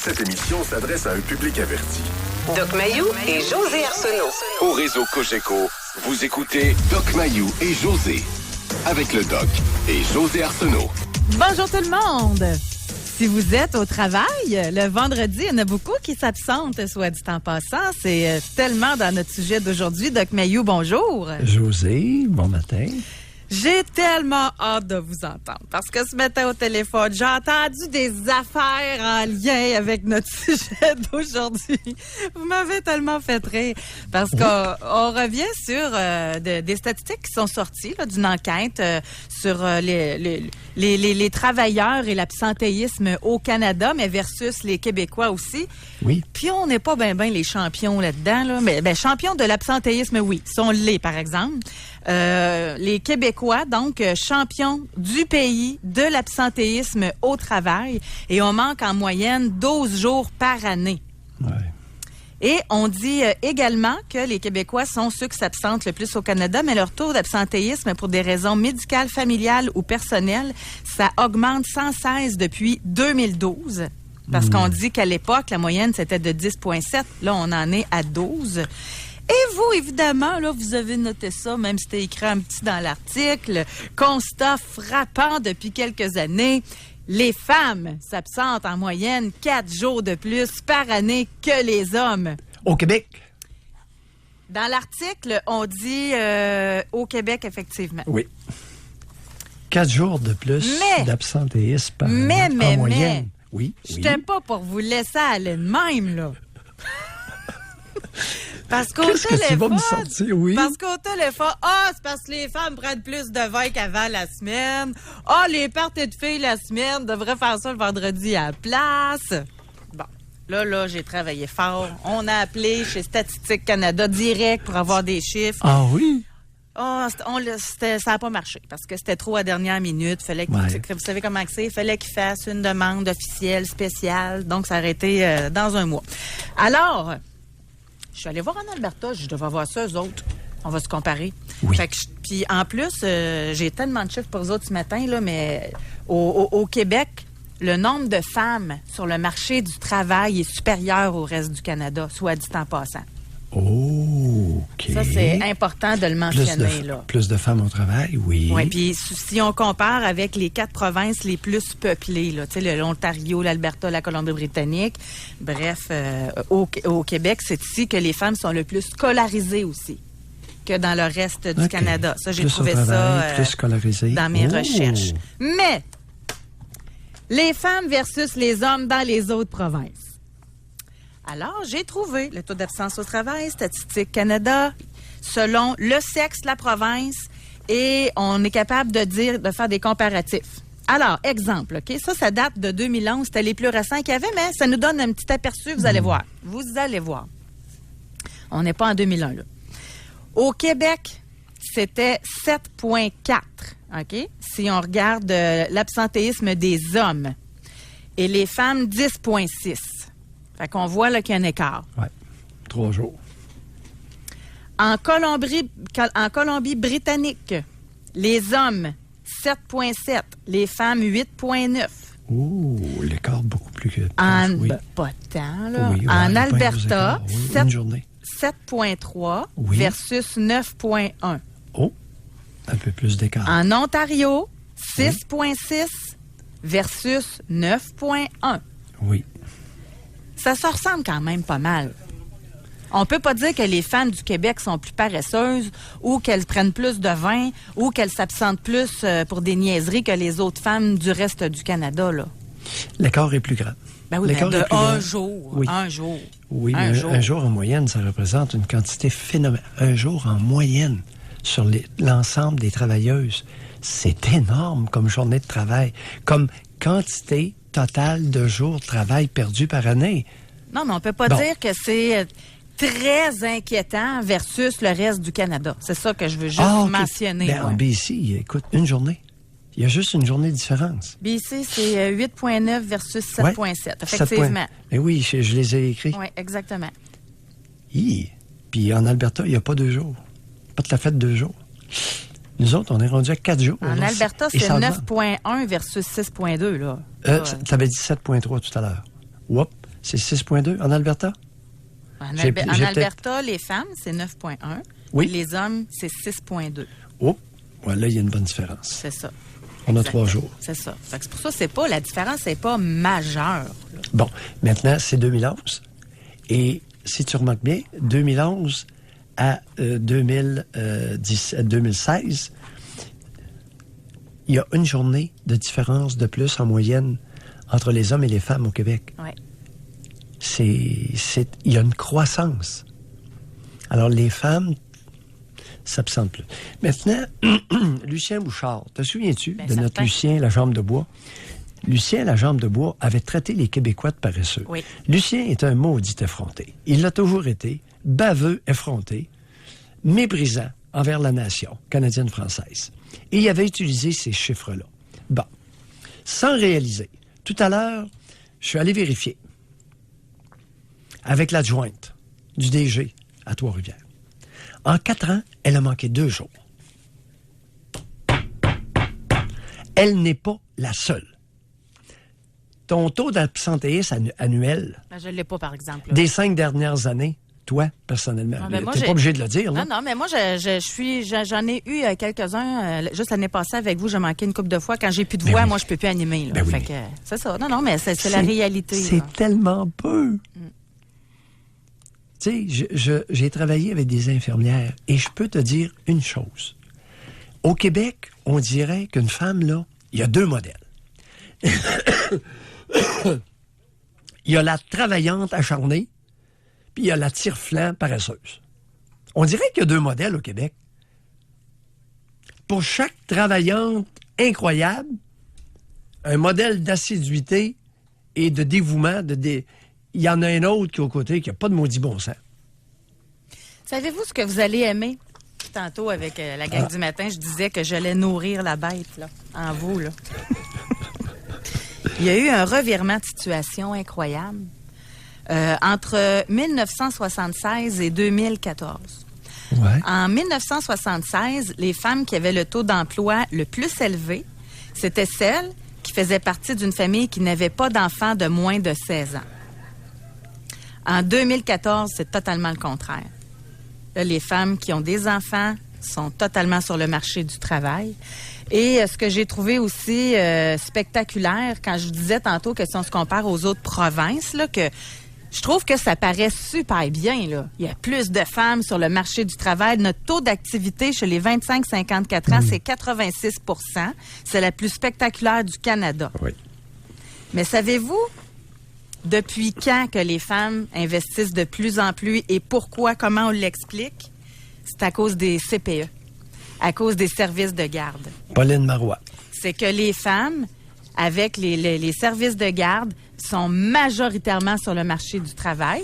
Cette émission s'adresse à un public averti. Doc Mayou et José Arsenault. Au réseau Cogeco, vous écoutez Doc Mayou et José. Avec le Doc et José Arsenault. Bonjour tout le monde! Si vous êtes au travail, le vendredi, il y en a beaucoup qui s'absentent, soit dit en passant. C'est tellement dans notre sujet d'aujourd'hui. Doc Mayou, bonjour. José, bon matin. J'ai tellement hâte de vous entendre parce que ce matin au téléphone, j'ai entendu des affaires en lien avec notre sujet d'aujourd'hui. Vous m'avez tellement fait rire parce qu'on revient sur des statistiques qui sont sorties là, d'une enquête sur les travailleurs et l'absentéisme au Canada, mais versus les Québécois aussi. Oui. Puis on n'est pas ben les champions là-dedans, là. Mais champions de l'absentéisme, oui, sont-les par exemple. Les Québécois, donc, champions du pays de l'absentéisme au travail. Et on manque en moyenne 12 jours par année. Ouais. Et on dit également que les Québécois sont ceux qui s'absentent le plus au Canada, mais leur taux d'absentéisme pour des raisons médicales, familiales ou personnelles, ça augmente sans cesse depuis 2012. Parce qu'on dit qu'à l'époque, la moyenne, c'était de 10,7. Là, on en est à 12. Et vous, évidemment, là, vous avez noté ça, même si c'était écrit un petit dans l'article. Constat frappant depuis quelques années. Les femmes s'absentent en moyenne 4 jours de plus par année que les hommes. Au Québec? Dans l'article, on dit au Québec, effectivement. Oui. 4 jours de plus d'absentéisme par année en moyenne. Oui. J'étais pas pour vous laisser aller de même, là. Parce qu'au Qu'est-ce téléphone, que tu vas me sortir, oui? Parce qu'au téléphone, c'est parce que les femmes prennent plus de vin qu'avant la semaine. Les parties de filles la semaine devraient faire ça le vendredi à la place. Bon, là, j'ai travaillé fort. On a appelé chez Statistique Canada direct pour avoir des chiffres. Ah oui? Ça n'a pas marché parce que c'était trop à dernière minute. Fallait vous savez comment c'est? Il fallait qu'ils fassent une demande officielle, spéciale. Donc, ça aurait été dans un mois. Alors, je suis allée voir en Alberta. Je devais voir ça, eux autres. On va se comparer. Oui. Puis en plus, j'ai tellement de chiffres pour eux autres ce matin, là, mais au Québec, le nombre de femmes sur le marché du travail est supérieur au reste du Canada, soit dit en passant. Oh, OK. Ça, c'est important de le mentionner. Plus de femmes au travail, oui. Oui, puis si on compare avec les 4 provinces les plus peuplées, là, l'Ontario, l'Alberta, la Colombie-Britannique, bref, au Québec, c'est ici que les femmes sont le plus scolarisées aussi que dans le reste du Canada. Ça, j'ai trouvé ça plus scolarisé. Dans mes recherches. Mais, les femmes versus les hommes dans les autres provinces. Alors, j'ai trouvé le taux d'absence au travail, Statistique Canada, selon le sexe de la province, et on est capable de faire des comparatifs. Alors, exemple, OK? Ça date de 2011, c'était les plus récents qu'il y avait, mais ça nous donne un petit aperçu, vous allez voir. Vous allez voir. On n'est pas en 2001, là. Au Québec, c'était 7,4, OK? Si on regarde l'absentéisme des hommes. Et les femmes, 10,6. Fait qu'on voit là, qu'il y a un écart. Oui, 3 jours. En Colombie-Britannique, les hommes, 7,7. Les femmes, 8,9. Oh, l'écart beaucoup plus que... Pas tant, là. Oui, en Alberta, 7,3 versus 9,1. Oh, un peu plus d'écart. En Ontario, 6,6 versus 9,1. Oui. Ça se ressemble quand même pas mal. On peut pas dire que les femmes du Québec sont plus paresseuses ou qu'elles prennent plus de vin ou qu'elles s'absentent plus pour des niaiseries que les autres femmes du reste du Canada, là. L'écart est plus grand. Ben oui, de un jour. Oui. Un jour. Oui, un jour en moyenne, ça représente une quantité phénoménale. Un jour en moyenne sur l'ensemble des travailleuses. C'est énorme comme journée de travail. Comme quantité totale de jours de travail perdus par année. Non, mais on peut pas dire que c'est très inquiétant versus le reste du Canada. C'est ça que je veux juste mentionner. Ben, en BC, écoute, une journée. Il y a juste une journée de différence. BC, c'est 8,9 versus 7,7. Effectivement. Mais oui, je les ai écrits. Oui, exactement. Puis en Alberta, il n'y a pas 2 jours. Pas tout à fait 2 jours. Nous autres, on est rendu à 4 jours. En Alberta, c'est 9,1 versus 6,2. Tu avais dit 7,3 tout à l'heure. Oups, c'est 6,2 en Alberta? En J'ai peut-être- Alberta, les femmes, c'est 9,1. Oui. Les hommes, c'est 6,2. Oh, ouais, là, il y a une bonne différence. C'est ça. On a Exact. 3 jours. C'est ça. Fait que c'est pour ça, c'est pas, la différence n'est pas majeure. Là. Bon, maintenant, c'est 2011. Et si tu remarques bien, 2011 à 2016, il y a une journée de différence de plus en moyenne entre les hommes et les femmes au Québec. Ouais. Il y a une croissance. Alors, les femmes s'absentent plus. Maintenant, Lucien Bouchard, te souviens-tu de notre certain. Lucien, la jambe de bois? Lucien, la jambe de bois, avait traité les Québécois de paresseux. Oui. Lucien est un maudit effronté. Il l'a toujours été, baveux, effronté, méprisant envers la nation canadienne-française. Et il avait utilisé ces chiffres-là. Bon, sans réaliser. Tout à l'heure, je suis allé vérifier avec l'adjointe du DG à Trois-Rivières. En 4 ans, elle a manqué 2 jours. Elle n'est pas la seule. Ton taux d'absentéisme annuel Ben, je ne l'ai pas, par exemple. Là. des 5 dernières années, toi, personnellement, Ah, ben, moi, tu n'es j'ai- pas obligé de le dire, là. Non, mais moi, j'en ai eu quelques-uns. Juste l'année passée avec vous, j'ai manqué une couple de fois. Quand j'ai plus de Ben voix, oui. moi, je peux plus animer. Là. Ben oui, Fait mais- que, c'est ça. Non, mais c'est la réalité. C'est là. tellement peu. Tu sais, j'ai travaillé avec des infirmières et je peux te dire une chose. Au Québec, on dirait qu'une femme, là, il y a 2 modèles. Il y a la travaillante acharnée, puis il y a la tire-flanc paresseuse. On dirait qu'il y a 2 modèles au Québec. Pour chaque travaillante incroyable, un modèle d'assiduité et de dévouement, il y en a un autre qui est au côté qui n'a pas de maudit bon sens. Savez-vous ce que vous allez aimer? Tantôt, avec la gang du matin, je disais que j'allais nourrir la bête, là, en vous, là. Il y a eu un revirement de situation incroyable entre 1976 et 2014. Ouais. En 1976, les femmes qui avaient le taux d'emploi le plus élevé, c'était celles qui faisaient partie d'une famille qui n'avait pas d'enfants de moins de 16 ans. En 2014, c'est totalement le contraire. Là, les femmes qui ont des enfants sont totalement sur le marché du travail. Et ce que j'ai trouvé aussi spectaculaire, quand je vous disais tantôt que si on se compare aux autres provinces, là, que je trouve que ça paraît super bien. Là. Il y a plus de femmes sur le marché du travail. Notre taux d'activité chez les 25-54 ans, c'est 86 %. C'est la plus spectaculaire du Canada. Oui. Mais savez-vous depuis quand que les femmes investissent de plus en plus et pourquoi, comment on l'explique? C'est à cause des CPE, à cause des services de garde. Pauline Marois. C'est que les femmes, avec les services de garde, sont majoritairement sur le marché du travail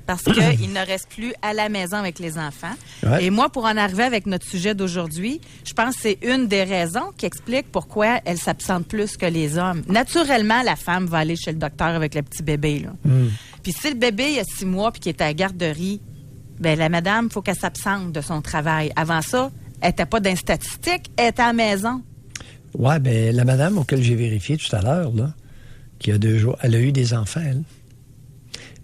parce qu'ils ne restent plus à la maison avec les enfants. Ouais. Et moi, pour en arriver avec notre sujet d'aujourd'hui, je pense que c'est une des raisons qui explique pourquoi elles s'absentent plus que les hommes. Naturellement, la femme va aller chez le docteur avec le petit bébé. Là. Puis si le bébé il a 6 mois puis qu'il est à la garderie, ben la madame, il faut qu'elle s'absente de son travail. Avant ça, elle n'était pas dans les statistiques, elle était à la maison. Ouais, ben la madame auquel j'ai vérifié tout à l'heure, là, qui a 2 jours, elle a eu des enfants, elle.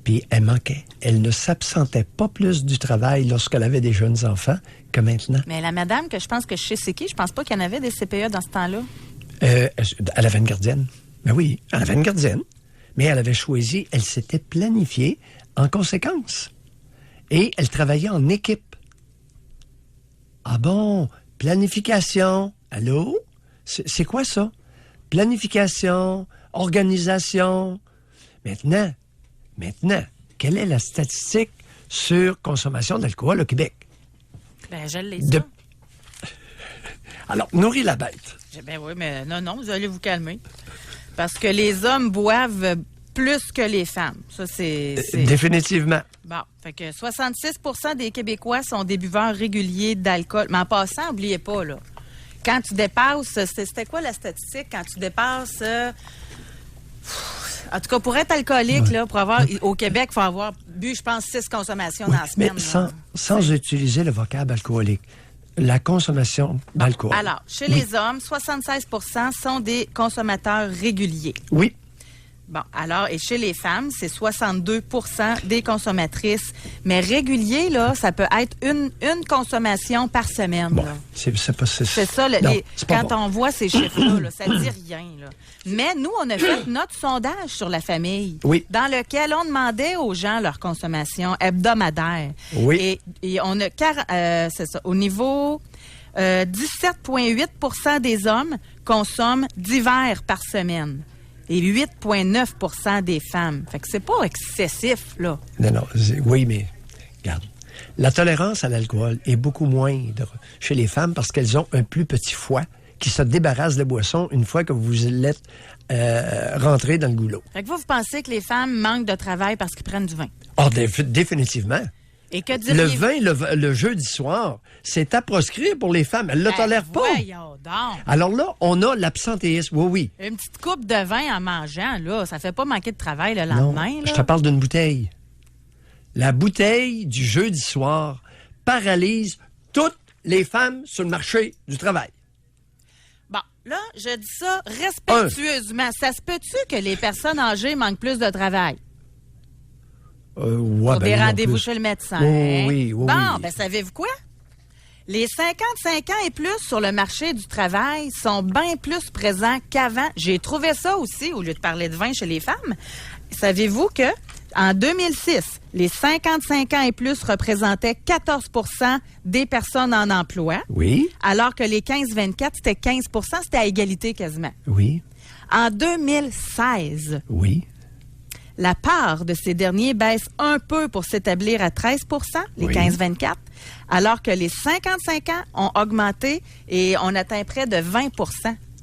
Puis elle manquait. Elle ne s'absentait pas plus du travail lorsqu'elle avait des jeunes enfants que maintenant. Mais la madame, que je pense que je sais c'est qui, je pense pas qu'il y en avait des CPE dans ce temps-là. Elle avait une gardienne. Ben oui, elle avait une gardienne. Mais elle avait choisi, elle s'était planifiée en conséquence. Et elle travaillait en équipe. Ah bon? Planification. Allô? C'est quoi ça? Planification, organisation. Maintenant, quelle est la statistique sur consommation d'alcool au Québec? Ben, je l'ai De- ça. Alors, nourris la bête. Ben oui, mais non, vous allez vous calmer. Parce que les hommes boivent plus que les femmes. Ça, c'est... Définitivement. Bon, fait que 66 % des Québécois sont des buveurs réguliers d'alcool. Mais en passant, n'oubliez pas, là, quand tu dépasses... C'était quoi la statistique? Quand tu dépasses... en tout cas, pour être alcoolique, là, pour avoir... Au Québec, il faut avoir bu, je pense, 6 consommations Oui, dans la semaine. mais là. sans utiliser le vocable alcoolique. La consommation d'alcool. Alors, chez les hommes, 76 % sont des consommateurs réguliers. Oui. Bon, alors, et chez les femmes, c'est 62 des consommatrices. Mais régulier, là, ça peut être une consommation par semaine. Bon, là. c'est pas... C'est ça, Non, c'est pas quand bon. on voit ces chiffres-là, là, ça dit rien. Là. Mais nous, on a fait notre sondage sur la famille, Oui. dans lequel on demandait aux gens leur consommation hebdomadaire. Oui. Et on a, c'est ça, au niveau 17,8 des hommes consomment divers par semaine. Et 8,9 des femmes. Fait que c'est pas excessif, là. Non, oui, mais regarde. La tolérance à l'alcool est beaucoup moindre chez les femmes parce qu'elles ont un plus petit foie qui se débarrasse des boissons une fois que vous l'êtes rentré dans le goulot. Fait que vous pensez que les femmes manquent de travail parce qu'ils prennent du vin? Oh, définitivement. Et que Le diriez-vous? vin, le jeudi soir, c'est à proscrire pour les femmes. Elles ne le tolèrent pas. Voyons donc. Alors là, on a l'absentéisme. Oui. Une petite coupe de vin en mangeant, là, ça fait pas manquer de travail le Non, lendemain, je là. te parle d'une bouteille. La bouteille du jeudi soir paralyse toutes les femmes sur le marché du travail. Bon, là, je dis ça respectueusement. Ça se peut-tu que les personnes âgées manquent plus de travail? Ouais, Pour des non rendez-vous plus. chez le médecin. Oui. Bon, ben savez-vous quoi? Les 55 ans et plus sur le marché du travail sont bien plus présents qu'avant. J'ai trouvé ça aussi, au lieu de parler de vin chez les femmes. Savez-vous que en 2006, les 55 ans et plus représentaient 14 des personnes en emploi, Oui, alors que les 15-24, c'était 15 c'était à égalité quasiment. oui, En 2016, oui. la part de ces derniers baisse un peu pour s'établir à 13 les Oui. 15-24, alors que les 55 ans ont augmenté et on atteint près de 20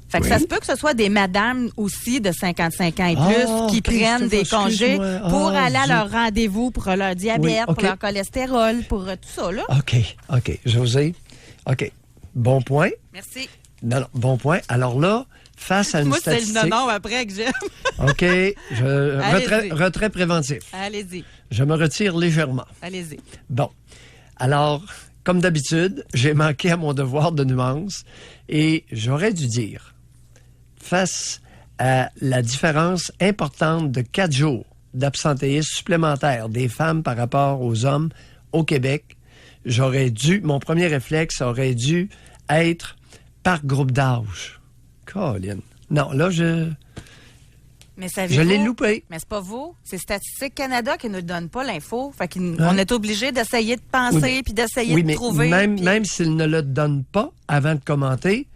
Fait que Oui. ça se peut que ce soit des madames aussi de 55 ans et plus Ah, qui ok, prennent des excuse-moi. congés Ah, pour aller à Dieu. leur rendez-vous, pour leur diabète, Oui, ok. pour leur cholestérol, pour tout ça, là. OK. José, OK. Bon point. Merci. Non, bon point. Alors là, face à une Moi, c'est le statistique... non après que j'aime. OK. Allez-y. Retrait préventif. Allez-y, Je me retire légèrement. allez-y. Bon. Alors, comme d'habitude, j'ai manqué à mon devoir de nuance et j'aurais dû dire, face à la différence importante de 4 jours d'absentéisme supplémentaire des femmes par rapport aux hommes au Québec, mon premier réflexe aurait dû être par groupe d'âge. Colin. Non, là, Mais je savez-vous... l'ai loupé. Mais c'est pas vous, c'est Statistique Canada qui ne nous donne pas l'info. Fait qu'on est obligé d'essayer de penser puis d'essayer Oui, de mais trouver. puis- même s'il ne le donne pas, avant de commenter,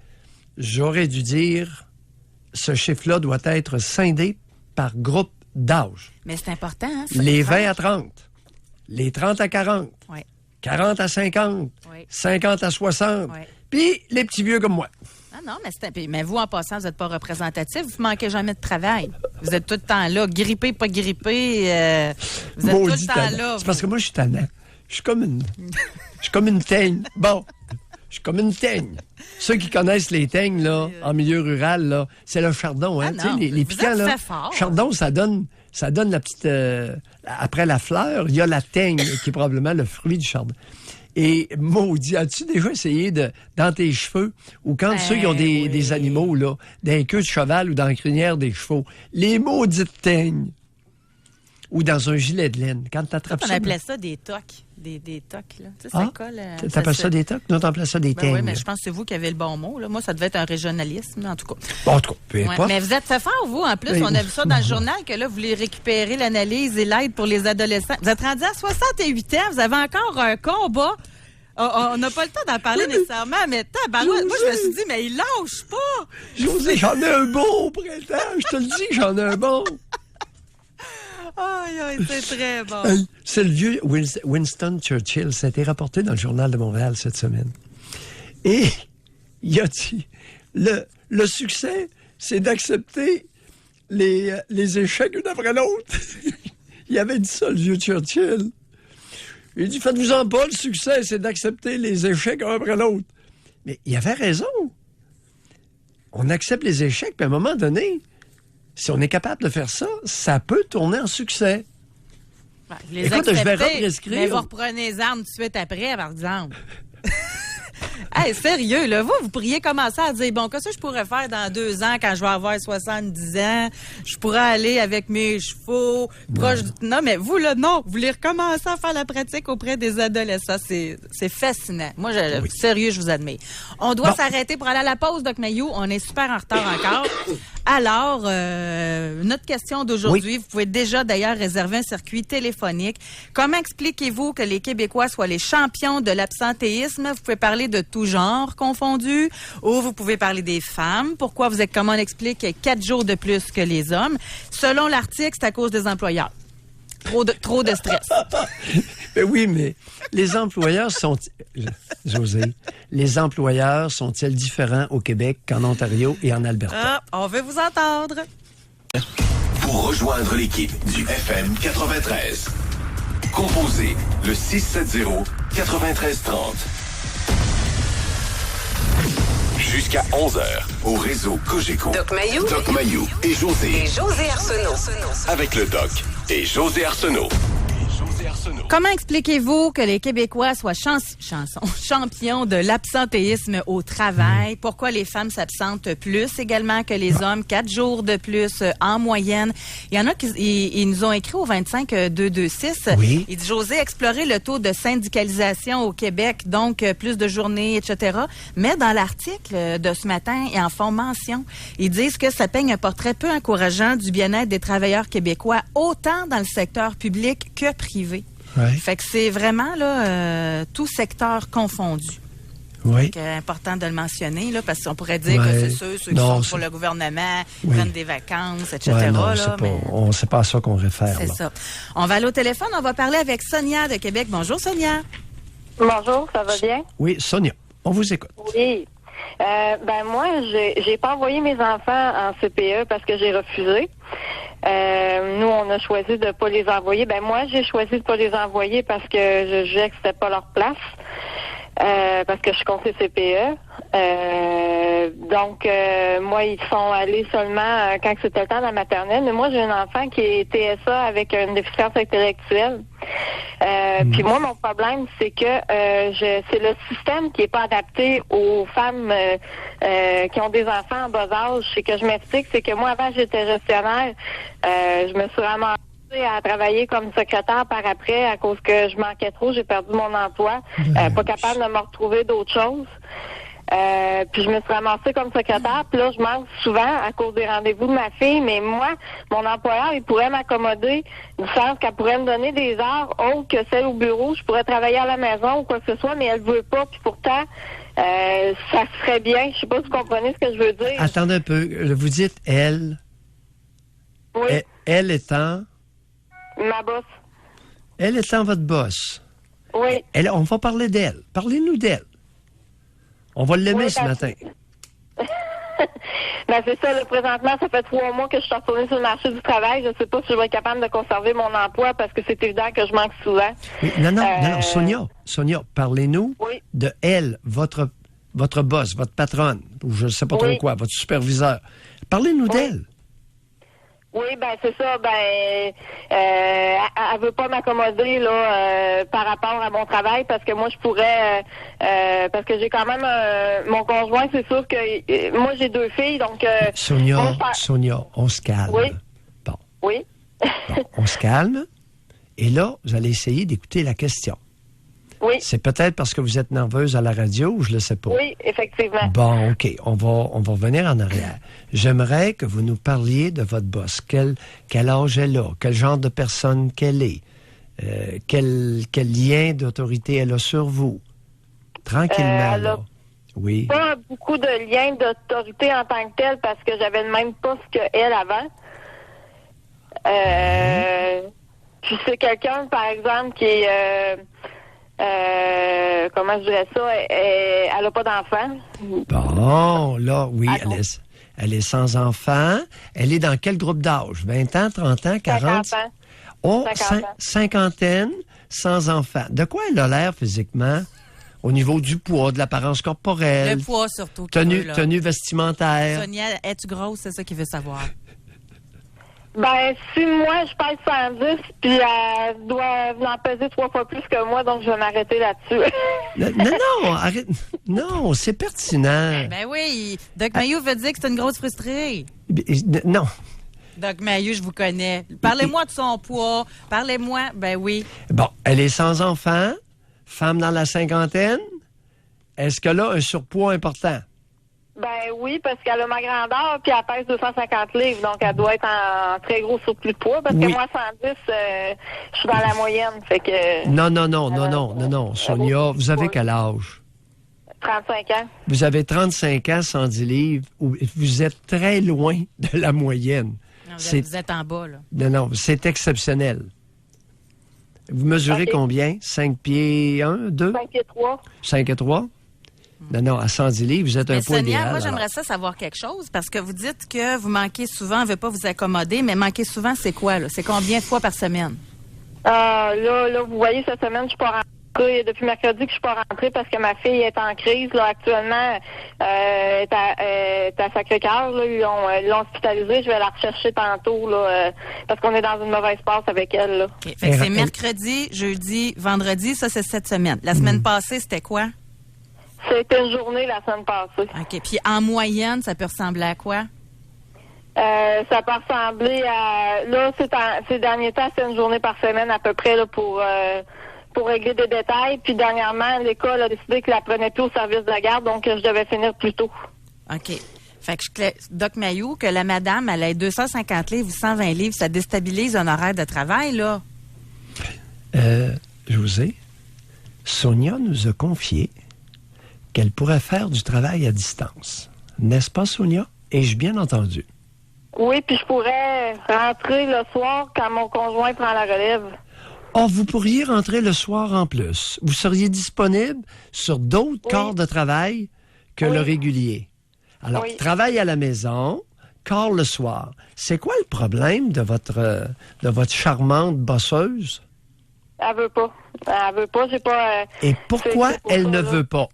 j'aurais dû dire ce chiffre-là doit être scindé par groupe d'âge. Mais c'est important, hein? Les 20 à 30, les 30 à 40, Oui. 40 à 50, Oui. 50 à 60, Oui. puis les petits vieux comme moi. Ah non, mais vous, en passant, vous n'êtes pas représentatif. Vous manquez jamais de travail. Vous êtes tout le temps là, grippé, pas grippé. Vous êtes tout Maudit le temps tannant. là. C'est parce que moi, je suis tannant. Je suis comme une teigne. Bon, je suis comme une teigne. Ceux qui connaissent les teignes, là, en milieu rural, là, c'est le chardon, hein. Ah Tu sais, non, les vous piquants, êtes là. fait fort. Chardon, ça donne la petite... après la fleur, il y a la teigne, qui est probablement le fruit du chardon. Et maudit, as-tu déjà essayé dans tes cheveux, ou quand ceux qui ont oui. des animaux, là, dans les queues de cheval ou dans la crinière des chevaux, les maudites teignes, ou dans un gilet de laine, quand t'attrapes On ça... appelait ça des tocs. Des tocs, là. Tu sais, Ah, ça colle. t'appelles ça des tocs? Nous, t'appelles ça des Ben teignes. oui, mais je pense que c'est vous qui avez le bon mot. Là. Moi, ça devait être un régionalisme, en tout cas. Bon, en tout cas, peu Ouais, importe. mais vous êtes fait fort, vous, en plus. Oui. On a vu ça dans le journal, que là, vous voulez récupérer l'analyse et l'aide pour les adolescents. Vous êtes rendu à 68 ans, vous avez encore un combat. On n'a pas le temps d'en parler nécessairement, mais tabarouette, moi, je me suis dit, mais il lâche pas! José, j'en ai un bon au printemps. Je te le dis, j'en ai un bon. Aïe, aïe, c'est très bon. Hey, c'est le vieux Winston Churchill. Ça a été rapporté dans le Journal de Montréal cette semaine. Et il a dit, le succès, c'est d'accepter les échecs une après l'autre. Il avait dit ça, le vieux Churchill. Il dit, faites-vous-en pas, le succès, c'est d'accepter les échecs un après l'autre. Mais il avait raison. On accepte les échecs, puis à un moment donné, si on est capable de faire ça, ça peut tourner en succès. Ouais, vous les Écoute, je vais acceptez, represcrire. mais vous reprenez les armes tout de suite après, par exemple. Hey, sérieux, là, vous pourriez commencer à dire, bon, qu'est-ce que je pourrais faire dans 2 ans quand je vais avoir 70 ans? Je pourrais aller avec mes chevaux, proche du... Non, mais vous, là, non. Vous voulez recommencer à faire la pratique auprès des adolescents. C'est fascinant. Moi, sérieux, je vous admire. On doit s'arrêter pour aller à la pause, Doc Mayou. On est super en retard encore. Alors, notre question d'aujourd'hui, vous pouvez déjà d'ailleurs réserver un circuit téléphonique. Comment expliquez-vous que les Québécois soient les champions de l'absentéisme? Vous pouvez parler de tout genre confondu, ou vous pouvez parler des femmes. Pourquoi vous êtes, comment on explique 4 jours de plus que les hommes? Selon l'article, c'est à cause des employeurs. Trop de stress. Ben oui, mais les employeurs sont... José, les employeurs sont-ils différents au Québec qu'en Ontario et en Alberta? On veut vous entendre. Pour rejoindre l'équipe du FM 93, composez le 670-9330. Jusqu'à 11h, au réseau Cogeco. Doc Mayou et José. Et José Arsenault. Avec le Doc et José Arsenault. Comment expliquez-vous que les Québécois soient champions de l'absentéisme au travail? Pourquoi les femmes s'absentent plus également que les hommes? 4 jours de plus en moyenne. Il y en a qui ils nous ont écrit au 25-226. Oui. Il dit, José, explorer le taux de syndicalisation au Québec, donc plus de journées, etc. Mais dans l'article de ce matin, ils en font mention. Ils disent que ça peigne un portrait peu encourageant du bien-être des travailleurs québécois, autant dans le secteur public que privé. Ouais. Fait que c'est vraiment là tout secteur confondu. Oui. Donc, important de le mentionner, là, parce qu'on pourrait dire que c'est ceux qui sont pour le gouvernement, prennent des vacances, etc. Ouais, non, là, c'est pas à ça qu'on réfère. C'est là. ça. On va aller au téléphone, on va parler avec Sonia de Québec. Bonjour, Sonia. Bonjour, ça va bien? Oui, Sonia, on vous écoute. Oui. Moi, j'ai pas envoyé mes enfants en CPE parce que j'ai refusé. Nous, on a choisi de pas les envoyer. Moi, j'ai choisi de pas les envoyer parce que je jugeais que c'était pas leur place. Parce que je suis contre les CPE. Moi, ils sont allés seulement quand c'était le temps de la maternelle. Mais moi, j'ai un enfant qui est TSA avec une déficience intellectuelle. Puis moi, mon problème, c'est que c'est le système qui est pas adapté aux femmes qui ont des enfants en bas âge. C'est que je m'explique, c'est que moi, avant, j'étais gestionnaire. Je me suis ramassée à travailler comme secrétaire par après à cause que je manquais trop, j'ai perdu mon emploi, pas capable de me retrouver d'autres choses. Puis je me suis ramassée comme secrétaire, puis là je manque souvent à cause des rendez-vous de ma fille, mais moi, mon employeur, il pourrait m'accommoder du sens qu'elle pourrait me donner des heures autres que celles au bureau, je pourrais travailler à la maison ou quoi que ce soit, mais elle veut pas, puis pourtant ça serait bien. Je sais pas si vous comprenez ce que je veux dire. Attendez un peu, vous dites elle. Oui. Elle étant... Ma boss. Elle étant votre boss. Oui. On va parler d'elle. Parlez-nous d'elle. On va l'aimer ce matin. C'est ça, là, présentement, ça fait 3 mois que je suis retournée sur le marché du travail. Je sais pas si je vais être capable de conserver mon emploi parce que c'est évident que je manque souvent. Oui, non, Sonia, parlez-nous de elle, votre boss, votre patronne, ou je ne sais pas trop quoi, votre superviseur. Parlez-nous d'elle. Oui, c'est ça. Elle veut pas m'accommoder là par rapport à mon travail parce que moi je pourrais parce que j'ai quand même mon conjoint. C'est sûr que moi j'ai 2 filles, donc. Sonia, on se calme. Oui. Bon. Oui. Bon, on se calme. Et là, vous allez essayer d'écouter la question. Oui. C'est peut-être parce que vous êtes nerveuse à la radio ou je le sais pas. Oui, effectivement. Bon, OK. On va revenir en arrière. J'aimerais que vous nous parliez de votre boss. Quel âge elle a? Quel genre de personne qu'elle est? Quel lien d'autorité elle a sur vous? Tranquillement, là. Oui. Pas beaucoup de liens d'autorité en tant que tel parce que j'avais le même poste qu'elle avant. Puis c'est quelqu'un, par exemple, qui est... comment je dirais ça? Elle n'a pas d'enfant. Bon, là, oui, elle est sans enfant. Elle est dans quel groupe d'âge? 20 ans, 30 ans, 40? 50 ans. Oh, 50 ans. Cinquantaine, sans enfant. De quoi elle a l'air physiquement? Au niveau du poids, de l'apparence corporelle? Le poids surtout. Tenue vestimentaire? Sonia, es-tu grosse? C'est ça qu'il veut savoir. Ben, si moi, je pèse 110, puis elle doit en peser 3 fois plus que moi, donc je vais m'arrêter là-dessus. Non, arrête. Non, c'est pertinent. Ben oui, Doc Mayou veut dire que c'est une grosse frustrée. Non. Doc Mayou, je vous connais. Parlez-moi de son poids. Parlez-moi. Ben oui. Bon, elle est sans enfant, femme dans la cinquantaine. Est-ce qu'elle a un surpoids important? Ben oui, parce qu'elle a ma grandeur, puis elle pèse 250 livres, donc elle doit être en très gros surplus de poids, parce que moi, 110, je suis dans la moyenne, fait que... Non, Sonia, vous avez quel âge? 35 ans. Vous avez 35 ans, 110 livres, vous êtes très loin de la moyenne. Non, vous êtes en bas, là. Non, c'est exceptionnel. Vous mesurez combien? 5 pieds 1, 2? 5 pieds 3. 5 et 3? Non, à 110 livres, vous êtes un poids Sonia, idéal. moi, j'aimerais ça savoir quelque chose, parce que vous dites que vous manquez souvent, on ne veut pas vous accommoder, mais manquer souvent, c'est quoi, là? C'est combien de fois par semaine? Là, vous voyez, cette semaine, je suis pas rentrée. Depuis mercredi que je suis pas rentrée parce que ma fille est en crise. Là, actuellement, est à Sacré-Cœur. Là, ils l'ont hospitalisée. Je vais la rechercher tantôt, là, parce qu'on est dans une mauvaise passe avec elle, là. Okay. Fait que c'est mercredi, jeudi, vendredi, ça, c'est cette semaine. La semaine passée, c'était quoi? C'était une journée la semaine passée. OK. Puis en moyenne, ça peut ressembler à quoi? Ça peut ressembler à... Là, ces derniers temps, c'est une journée par semaine à peu près là, pour régler des détails. Puis dernièrement, l'école a décidé qu'elle prenait plus au service de la garde, donc je devais finir plus tôt. OK. Fait que Doc Mayou, que la madame, elle ait 250 livres ou 120 livres, ça déstabilise un horaire de travail, là? José, Sonia nous a confié qu'elle pourrait faire du travail à distance. N'est-ce pas, Sonia? Ai-je bien entendu? Oui, puis je pourrais rentrer le soir quand mon conjoint prend la relève. Oh, vous pourriez rentrer le soir en plus. Vous seriez disponible sur d'autres corps de travail que le régulier. Alors, travail à la maison, corps le soir. C'est quoi le problème de votre charmante bosseuse? Elle veut pas. Elle veut pas, j'ai pas... Et pourquoi elle ne veut pas?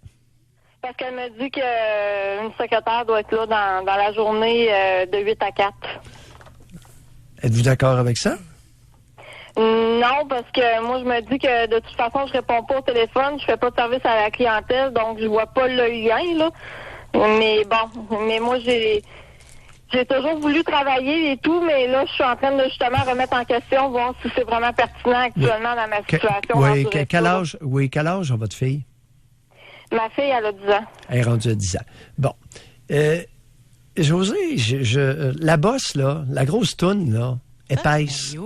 Parce qu'elle me dit qu'une secrétaire doit être là dans la journée de 8 à 4. Êtes-vous d'accord avec ça? Non, parce que moi, je me dis que de toute façon, je réponds pas au téléphone, je fais pas de service à la clientèle, donc je vois pas le lien, là. Mais bon, mais moi, j'ai toujours voulu travailler et tout, mais là, je suis en train de justement remettre en question, voir si c'est vraiment pertinent actuellement dans ma situation. Quel âge a votre fille? Ma fille, elle a 10 ans. Elle est rendue à 10 ans. Bon. José, la bosse, là, la grosse toune, là, épaisse.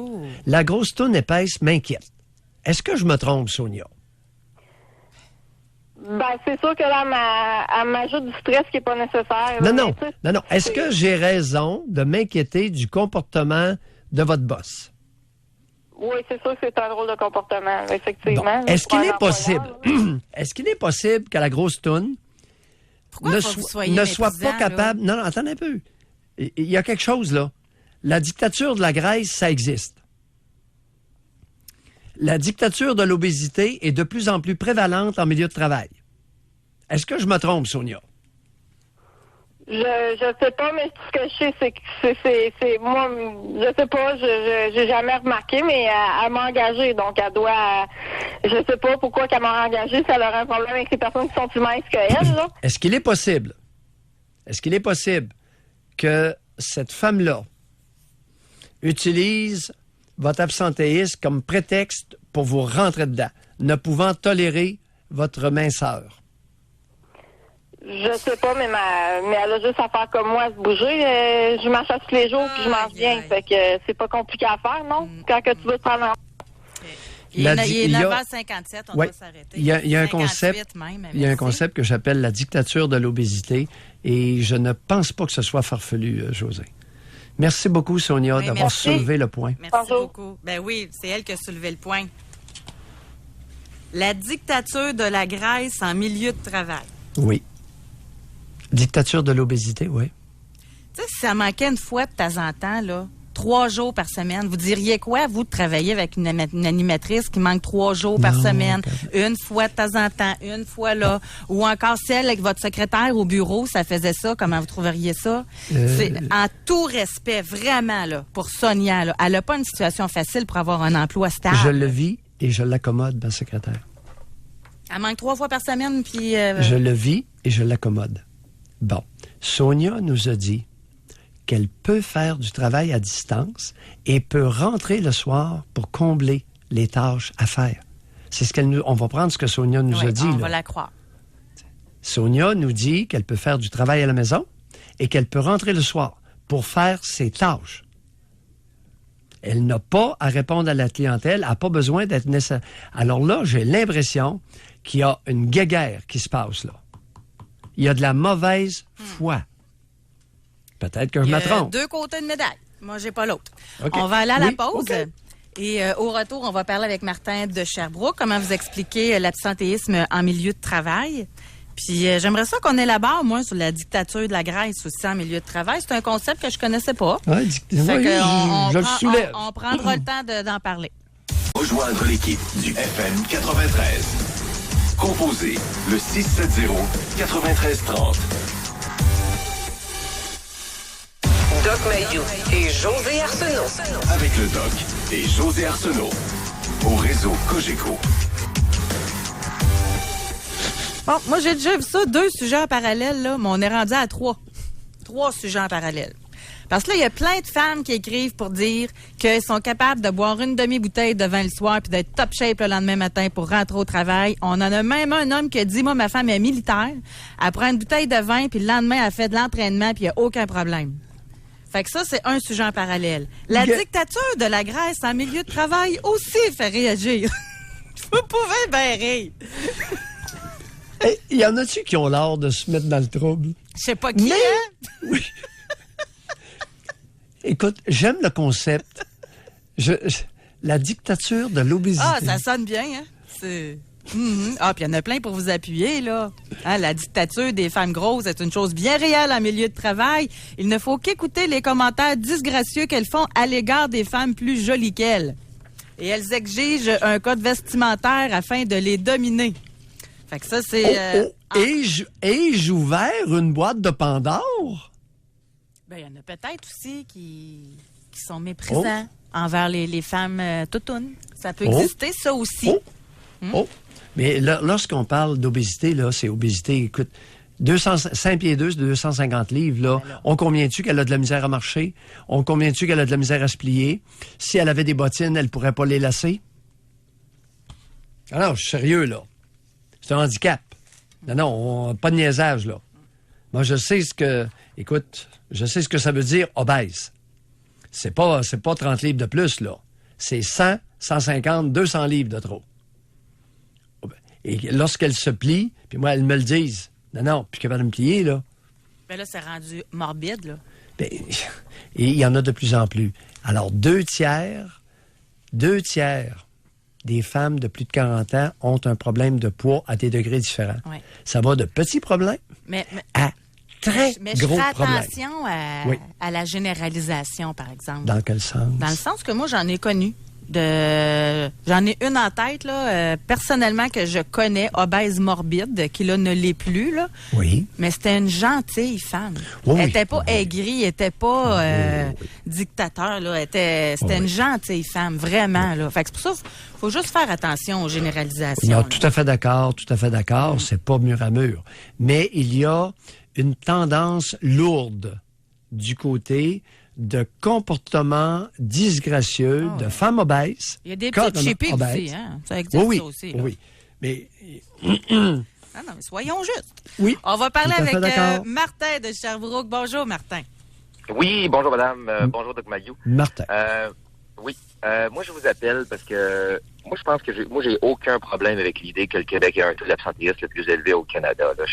La grosse toune épaisse m'inquiète. Est-ce que je me trompe, Sonia? Ben, c'est sûr que là, elle m'ajoute du stress qui n'est pas nécessaire. Non. Est-ce que j'ai raison de m'inquiéter du comportement de votre boss? Oui, c'est sûr que c'est un drôle de comportement, effectivement. Bon. Est-ce qu'il est possible que la grosse toune ne soit pas capable... Non, attendez un peu. Il y a quelque chose, là. La dictature de la graisse, ça existe. La dictature de l'obésité est de plus en plus prévalente en milieu de travail. Est-ce que je me trompe, Sonia? Je sais pas, mais ce que je sais, c'est que c'est moi, je sais pas, j'ai jamais remarqué, mais elle m'a engagée, donc elle doit, je sais pas pourquoi qu'elle m'a engagée, si elle aurait un problème avec les personnes qui sont plus minces qu'elle, là. Est-ce qu'il est possible que cette femme-là utilise votre absentéisme comme prétexte pour vous rentrer dedans, ne pouvant tolérer votre minceur? Je sais pas, mais elle a juste à faire comme moi, à se bouger. Je marche tous les jours, puis je mange bien. Fait que c'est pas compliqué à faire, non? Quand que tu veux te prendre en... Il est 9h57, on doit s'arrêter. Il y a un concept, concept que j'appelle la dictature de l'obésité, et je ne pense pas que ce soit farfelu, José. Merci beaucoup, Sonia, d'avoir soulevé le point. Merci beaucoup. Ben oui, c'est elle qui a soulevé le point. La dictature de la graisse en milieu de travail. Oui. Dictature de l'obésité, oui. Tu sais, si ça manquait une fois de temps en temps, là, 3 jours par semaine. Vous diriez quoi, vous, de travailler avec une animatrice qui manque 3 jours par semaine, une fois de temps en temps, une fois là, ou encore celle avec votre secrétaire au bureau, ça faisait ça, comment vous trouveriez ça? C'est en tout respect, vraiment, là, pour Sonia, là, elle n'a pas une situation facile pour avoir un emploi stable. Je le vis et je l'accommode, ma secrétaire. Elle manque 3 fois par semaine, puis... Je le vis et je l'accommode. Bon, Sonia nous a dit qu'elle peut faire du travail à distance et peut rentrer le soir pour combler les tâches à faire. C'est ce qu'elle nous... On va prendre ce que Sonia nous a dit. On là. va la croire. Sonia nous dit qu'elle peut faire du travail à la maison et qu'elle peut rentrer le soir pour faire ses tâches. Elle n'a pas à répondre à la clientèle, elle n'a pas besoin d'être nécessaire. Alors là, j'ai l'impression qu'il y a une guéguerre qui se passe là. Il y a de la mauvaise foi. Peut-être que je me trompe. Deux côtés de médaille. Moi, j'ai pas l'autre. Okay. On va aller à la pause. Okay. Et au retour, on va parler avec Martin de Sherbrooke. Comment vous expliquer l'absentéisme en milieu de travail? Puis j'aimerais ça qu'on élabore, moi, sur la dictature de la Grèce aussi en milieu de travail. C'est un concept que je connaissais pas. Ouais, je le soulève. On prendra le temps d'en parler. Rejoindre l'équipe du FM 93. Composez le 670-9330. Doc Mayou et José Arsenault. Avec le Doc et José Arsenault. Au réseau Cogeco. Bon, moi, j'ai déjà vu ça, 2 sujets en parallèle, là, mais on est rendu à 3. 3 sujets en parallèle. Parce que là, il y a plein de femmes qui écrivent pour dire qu'elles sont capables de boire une demi-bouteille de vin le soir puis d'être top shape le lendemain matin pour rentrer au travail. On en a même un homme qui a dit, moi, ma femme est militaire. Elle prend une bouteille de vin puis le lendemain, elle fait de l'entraînement puis il n'y a aucun problème. Fait que ça, c'est un sujet en parallèle. La dictature de la Grèce en milieu de travail aussi fait réagir. Vous pouvez bien rire. Hey, y en a-tu qui ont l'art de se mettre dans le trouble? Je sais pas qui, hein? Oui. Écoute, j'aime le concept. La dictature de l'obésité. Ah, ça sonne bien, hein? C'est... Ah, puis il y en a plein pour vous appuyer, là. Hein, la dictature des femmes grosses est une chose bien réelle en milieu de travail. Il ne faut qu'écouter les commentaires disgracieux qu'elles font à l'égard des femmes plus jolies qu'elles. Et elles exigent un code vestimentaire afin de les dominer. Fait que ça, c'est... Ai-je ouvert une boîte de Pandore? Ben, il y en a peut-être aussi qui sont méprisants envers les femmes toutounes. Ça peut exister, ça aussi. Mais lorsqu'on parle d'obésité, là, c'est obésité, écoute, 5 pieds 2, 250 livres, là, on convient-tu qu'elle a de la misère à marcher? On convient-tu qu'elle a de la misère à se plier? Si elle avait des bottines, elle pourrait pas les lasser? Alors, je suis sérieux, là. C'est un handicap. Non, pas de niaisage, là. Moi, je sais ce que ça veut dire obèse. C'est pas 30 livres de plus, là. C'est 100, 150, 200 livres de trop. Et lorsqu'elle se plie, puis moi, elles me le disent. Non, puis capable de me plier, là. Ben là, c'est rendu morbide, là. Ben, et il y en a de plus en plus. Alors, 2 tiers des femmes de plus de 40 ans ont un problème de poids à des degrés différents. Oui. Ça va de petits problèmes à très gros problèmes. Mais je fais attention à la généralisation, par exemple. Dans quel sens? Dans le sens que moi, j'en ai connu. J'en ai une en tête, là, personnellement, que je connais, obèse morbide, qui, là, ne l'est plus, là. Oui. Mais c'était une gentille femme. Oui, elle était pas aigrie, elle était pas dictateur, là. C'était une gentille femme, vraiment, là. Fait que c'est pour ça, faut juste faire attention aux généralisations. Non, là. tout à fait d'accord. C'est pas mur à mur. Mais il y a une tendance lourde du côté de comportements disgracieux de femmes obèses. Il y a des petites chippies aussi, hein? Ça existe ça aussi. Là. Oui, mais... non, mais soyons justes. Oui. On va parler avec Martin de Sherbrooke. Bonjour, Martin. Oui, bonjour, madame. Bonjour, Doc Mayou. Martin. Oui. Moi, je vous appelle parce que moi, je pense que j'ai aucun problème avec l'idée que le Québec ait un taux d'absentéisme le plus élevé au Canada. Là.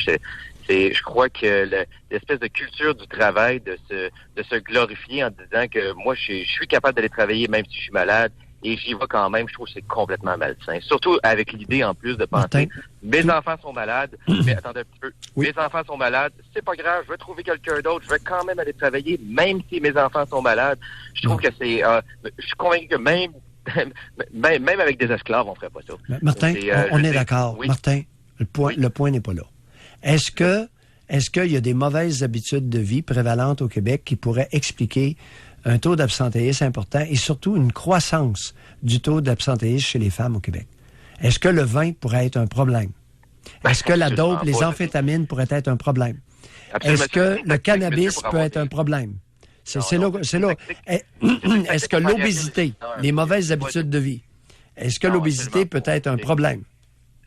Je crois que l'espèce de culture du travail, de se glorifier en disant que moi, je suis capable d'aller travailler même si je suis malade, et j'y vais quand même. Je trouve que c'est complètement malsain. Surtout avec l'idée, en plus, de penser, mes enfants sont malades, mais attendez un petit peu, mes enfants sont malades, c'est pas grave, je vais trouver quelqu'un d'autre, je vais quand même aller travailler, même si mes enfants sont malades. Je trouve que c'est... je suis convaincu que même avec des esclaves, on ferait pas ça. Martin, on est d'accord. Oui. Martin, le point n'est pas là. Est-ce qu'il y a des mauvaises habitudes de vie prévalentes au Québec qui pourraient expliquer un taux d'absentéisme important et surtout une croissance du taux d'absentéisme chez les femmes au Québec? Est-ce que le vin pourrait être un problème? Est-ce que la dope, les amphétamines pourraient être un problème? Est-ce que le cannabis peut être un problème? C'est là. Est-ce que l'obésité, les mauvaises habitudes de vie, est-ce que l'obésité peut être un problème?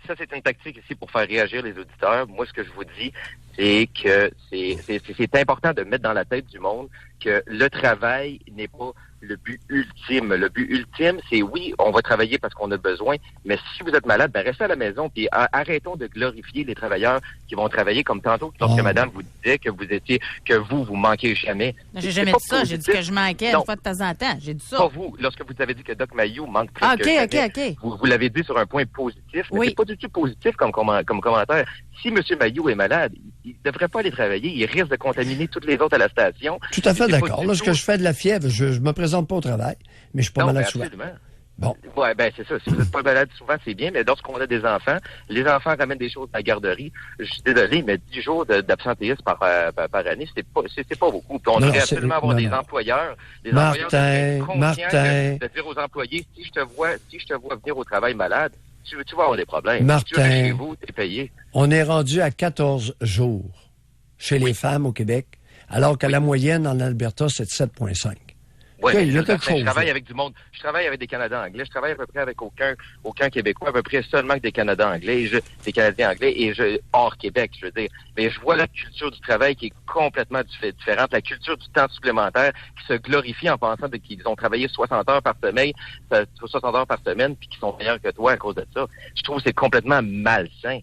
Ça, c'est une tactique ici pour faire réagir les auditeurs. Moi, ce que je vous dis, c'est que c'est important de mettre dans la tête du monde que le travail n'est pas le but ultime. Le but ultime, c'est oui, on va travailler parce qu'on a besoin, mais si vous êtes malade, ben restez à la maison, puis arrêtons de glorifier les travailleurs qui vont travailler comme tantôt, lorsque madame vous disait que vous manquez jamais. J'ai jamais dit ça, j'ai dit que je manquais une fois de temps en temps, j'ai dit ça. Pas vous, lorsque vous avez dit que Doc Mayou manque presque jamais, vous l'avez dit sur un point positif, mais c'est pas du tout positif comme commentaire. Si M. Mayou est malade, il ne devrait pas aller travailler, il risque de contaminer toutes les autres à la station. Tout à fait d'accord. Lorsque je fais de la fièvre, je me présente pas au travail, mais je suis pas malade souvent. Bon. Ouais, ben c'est ça. Si vous n'êtes pas malade souvent, c'est bien, mais lorsqu'on a des enfants, les enfants ramènent des choses à la garderie. Je suis désolé, mais 10 jours d'absentéisme par année, c'est pas beaucoup. Puis on devrait absolument avoir des employeurs. Martin, de dire aux employés, si je te vois venir au travail malade, tu vas avoir des problèmes. Martin, si tu restes chez vous, t'es payé. On est rendu à 14 jours chez les femmes au Québec, alors que la moyenne en Alberta, c'est de 7,5. Oui, je travaille avec du monde. Je travaille avec des Canadiens anglais. Je travaille à peu près avec aucun Québécois, à peu près seulement que des Canadiens anglais, des Canadiens anglais hors Québec, je veux dire. Mais je vois la culture du travail qui est complètement différente, la culture du temps supplémentaire qui se glorifie en pensant qu'ils ont travaillé 60 heures par semaine, puis qu'ils sont meilleurs que toi à cause de ça. Je trouve que c'est complètement malsain.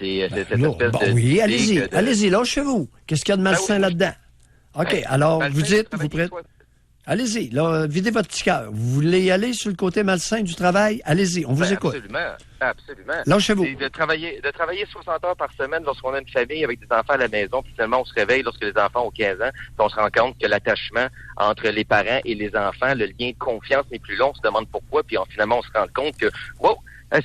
C'est cette espèce de... Oui, allez-y, lâchez-vous. Qu'est-ce qu'il y a de malsain là-dedans? OK, alors, vous dites, vous prêtez... Allez-y, là, videz votre petit cœur. Vous voulez y aller sur le côté malsain du travail? Allez-y, on vous écoute. Absolument. Lâchez-vous. De travailler 60 heures par semaine lorsqu'on a une famille avec des enfants à la maison, puis finalement on se réveille lorsque les enfants ont 15 ans, puis on se rend compte que l'attachement entre les parents et les enfants, le lien de confiance n'est plus long, on se demande pourquoi, puis finalement on se rend compte que, wow,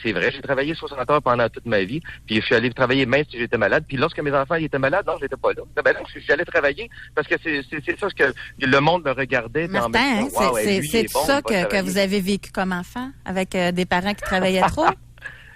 c'est vrai, j'ai travaillé 60 heures pendant toute ma vie, puis je suis allé travailler même si j'étais malade, puis lorsque mes enfants étaient malades, non, j'étais pas là. Ben non, j'allais travailler, parce que c'est ça que le monde me regardait. Martin, c'est ça que vous avez vécu comme enfant, avec des parents qui travaillaient trop?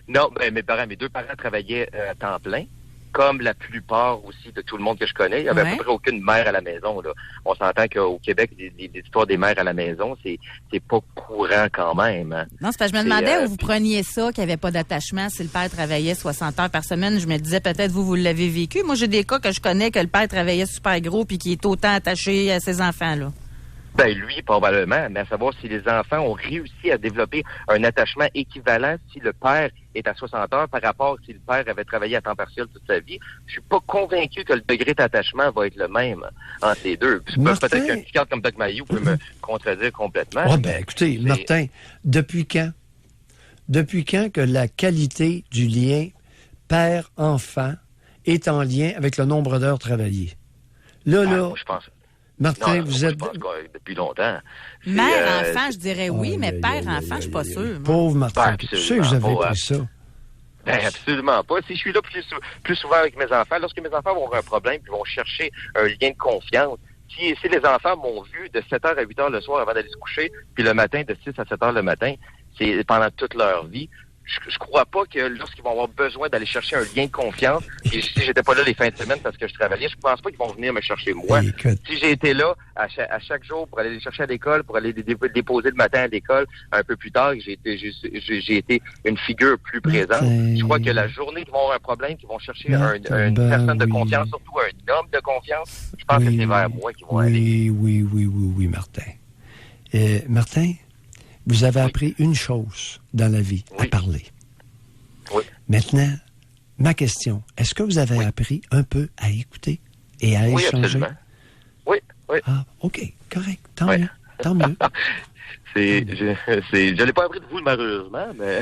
Non, ben mes deux parents travaillaient à temps plein, comme la plupart aussi de tout le monde que je connais. Il n'y avait à peu près aucune mère à la maison, là. On s'entend qu'au Québec, des histoires des mères à la maison, c'est pas courant quand même. Hein. Non, c'est parce que je me demandais où vous preniez ça, qu'il n'y avait pas d'attachement, si le père travaillait 60 heures par semaine. Je me disais peut-être vous l'avez vécu. Moi, j'ai des cas que je connais que le père travaillait super gros puis qui est autant attaché à ses enfants, là. Ben lui, probablement, mais à savoir si les enfants ont réussi à développer un attachement équivalent si le père est à 60 heures par rapport si le père avait travaillé à temps partiel toute sa vie. Je suis pas convaincu que le degré d'attachement va être le même entre les deux. Peut-être qu'un psychiatre comme Doc Mayou peut me contredire complètement. Oh, ben écoutez, Martin, depuis quand que la qualité du lien père-enfant est en lien avec le nombre d'heures travaillées? Là, moi, je pense... Martin, vous êtes... Je pense depuis longtemps. Mère-enfant, je dirais oui, mais père-enfant, je suis pas sûr. Pauvre Martin, je sais que vous avez pris ça. Ben, absolument pas. Si je suis là plus souvent avec mes enfants, lorsque mes enfants vont avoir un problème, ils vont chercher un lien de confiance. Si les enfants m'ont vu de 7h à 8h le soir avant d'aller se coucher, puis le matin de 6 à 7h le matin, c'est pendant toute leur vie. Je crois pas que lorsqu'ils vont avoir besoin d'aller chercher un lien de confiance, et si j'étais pas là les fins de semaine parce que je travaillais, je pense pas qu'ils vont venir me chercher moi. Si j'ai été là à chaque jour pour aller les chercher à l'école, pour aller les déposer le matin à l'école, un peu plus tard, j'ai été une figure plus présente. Je crois que la journée qu'ils vont avoir un problème, qu'ils vont chercher une personne de confiance, surtout un homme de confiance, je pense que c'est vers moi qu'ils vont aller. Oui, Martin. Martin, vous avez appris une chose dans la vie, à parler. Oui. Maintenant, ma question, est-ce que vous avez appris un peu à écouter et à échanger? Absolument. Oui. Ah, OK, correct. Tant mieux. Je l'ai pas appris de vous, malheureusement, mais...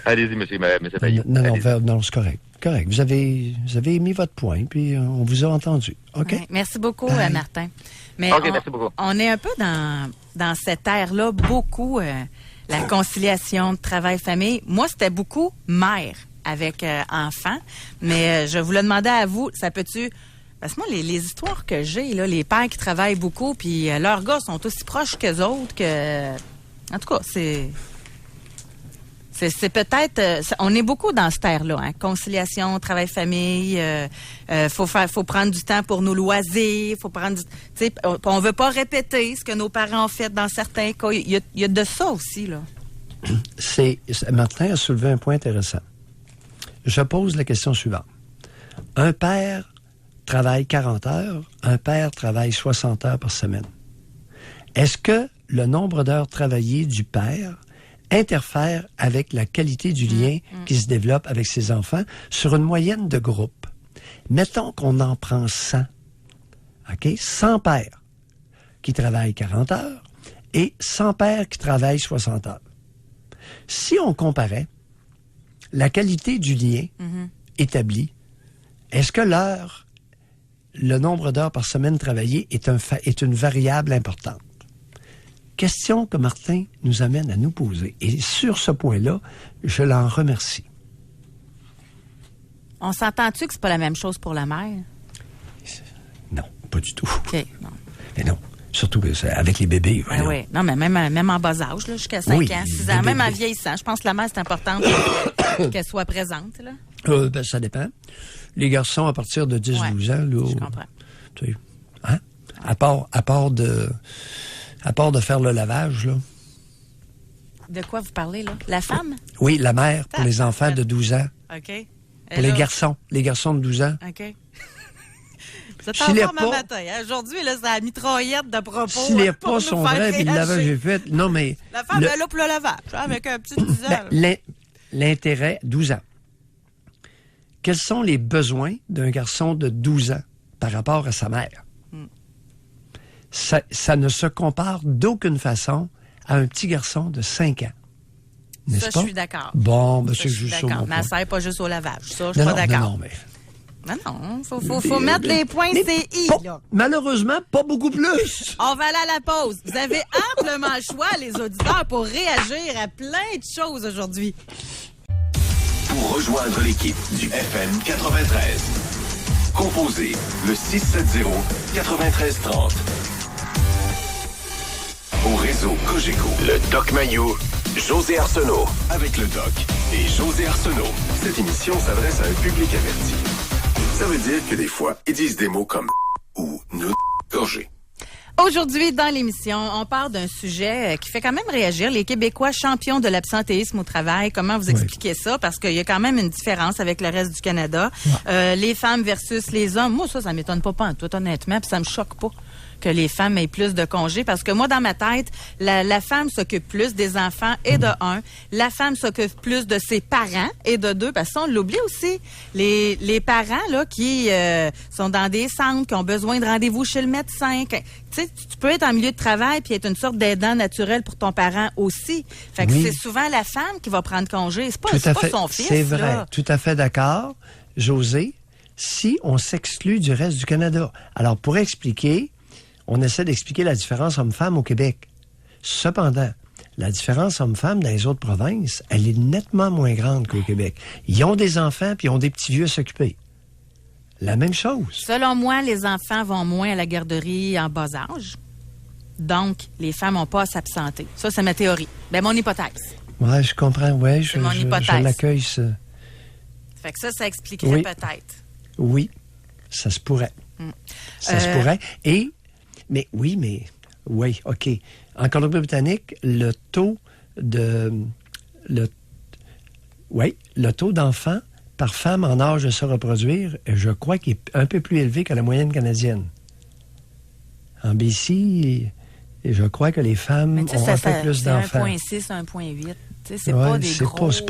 Allez-y, monsieur Payot. Non, c'est correct. Correct. Vous avez mis votre point, puis on vous a entendu. OK? Ouais, merci beaucoup, Bye. Martin. Mais OK, merci beaucoup. On est un peu dans cette ère-là, beaucoup, la conciliation de travail-famille. Moi, c'était beaucoup mère avec enfants, mais je vous le demandais à vous, ça peut-tu... Parce que moi, les histoires que j'ai, là, les pères qui travaillent beaucoup, puis leurs gars sont aussi proches qu'eux autres que... En tout cas, c'est peut-être... on est beaucoup dans cette ère-là, hein? Conciliation, travail-famille, faut prendre du temps pour nos loisirs, faut prendre tu sais, on veut pas répéter ce que nos parents ont fait dans certains cas. Il y a de ça aussi, là. Martin a soulevé un point intéressant. Je pose la question suivante. Un père travaille 40 heures, un père travaille 60 heures par semaine. Est-ce que le nombre d'heures travaillées du père interfère avec la qualité du lien qui se développe avec ses enfants sur une moyenne de groupe? Mettons qu'on en prend 100. OK? 100 pères qui travaillent 40 heures et 100 pères qui travaillent 60 heures. Si on comparait la qualité du lien établi, est-ce que le nombre d'heures par semaine travaillées est une variable importante? Question que Martin nous amène à nous poser. Et sur ce point-là, je l'en remercie. On s'entend-tu que c'est pas la même chose pour la mère? Non, pas du tout. OK, non. Mais non, surtout avec les bébés. Ben oui. Non, mais même en bas âge, là, jusqu'à 5 ans, 6 ans, même en vieillissant. Je pense que la mère, c'est important qu'elle soit présente. Là. Ça dépend. Les garçons, à partir de 10-12 ans, là, je comprends. Tu sais, hein? À part de faire le lavage, là. De quoi vous parlez, là? La femme? Oui, la mère pour les enfants de 12 ans. OK. Pour les garçons de 12 ans. OK. C'est en forme à matin. Hein? Aujourd'hui, là, c'est la mitraillette de propos. Si les repas sont vrais puis le lavage est fait, non, mais... La femme est là pour le lavage, hein, avec un petit 10 ans. L'intérêt, 12 ans. Quels sont les besoins d'un garçon de 12 ans par rapport à sa mère? Ça ne se compare d'aucune façon à un petit garçon de 5 ans. N'est-ce pas? Ça, je suis d'accord. Bon, ben, c'est je suis juste ça. d'accord. Mais elle ne sert pas juste au lavage. Ça, je suis pas d'accord. Non, mais... Non, faut mettre les points CI, là. Malheureusement, pas beaucoup plus. On va aller à la pause. Vous avez amplement le choix, les auditeurs, pour réagir à plein de choses aujourd'hui. Pour rejoindre l'équipe du FM 93, composez le 670-9330. Au réseau Cogeco, le Doc Mayou, José Arsenault. Avec le Doc et José Arsenault, cette émission s'adresse à un public averti. Ça veut dire que des fois, ils disent des mots comme ou nous gorgés. Aujourd'hui, dans l'émission, on parle d'un sujet qui fait quand même réagir les Québécois champions de l'absentéisme au travail. Comment vous expliquez ça? Parce qu'il y a quand même une différence avec le reste du Canada. Les femmes versus les hommes. Moi, ça m'étonne pas en tout, honnêtement, puis ça me choque pas que les femmes aient plus de congés. Parce que moi, dans ma tête, la femme s'occupe plus des enfants et de un. La femme s'occupe plus de ses parents et de deux. Parce qu'on l'oublie aussi. Les parents là qui sont dans des centres, qui ont besoin de rendez-vous chez le médecin. Tu sais, tu peux être en milieu de travail puis être une sorte d'aidant naturel pour ton parent aussi. Fait que c'est souvent la femme qui va prendre congé. C'est pas son fils. C'est vrai. Là. Tout à fait d'accord, José. Si on s'exclut du reste du Canada. Alors, pour expliquer, on essaie d'expliquer la différence homme-femme au Québec. Cependant, la différence homme-femme dans les autres provinces, elle est nettement moins grande qu'au Québec. Ils ont des enfants puis ils ont des petits vieux à s'occuper. La même chose. Selon moi, les enfants vont moins à la garderie en bas âge. Donc, les femmes n'ont pas à s'absenter. Ça, c'est ma théorie. Ben, mon hypothèse. Ouais, je comprends. Ouais, je l'accueille, ça. Fait que ça expliquerait peut-être. Oui, ça se pourrait. Ça se pourrait. Oui, OK. En Colombie-Britannique, le taux d'enfants par femme en âge de se reproduire, je crois qu'il est un peu plus élevé que la moyenne canadienne. En BC, je crois que les femmes ont un peu plus d'enfants. 1,6, 1,8. C'est pas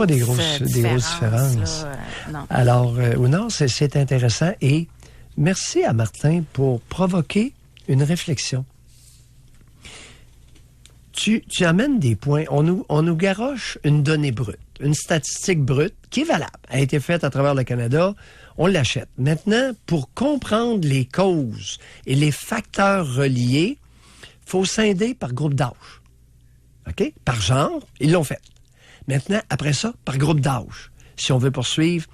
des grosses différences. Là, non. Alors, non, c'est intéressant. Et merci à Martin pour provoquer une réflexion. tu amènes des points. On nous garoche une donnée brute, une statistique brute qui est valable. Elle a été faite à travers le Canada. On l'achète. Maintenant, pour comprendre les causes et les facteurs reliés, il faut scinder par groupe d'âge. OK? Par genre, ils l'ont fait. Maintenant, après ça, par groupe d'âge, si on veut poursuivre.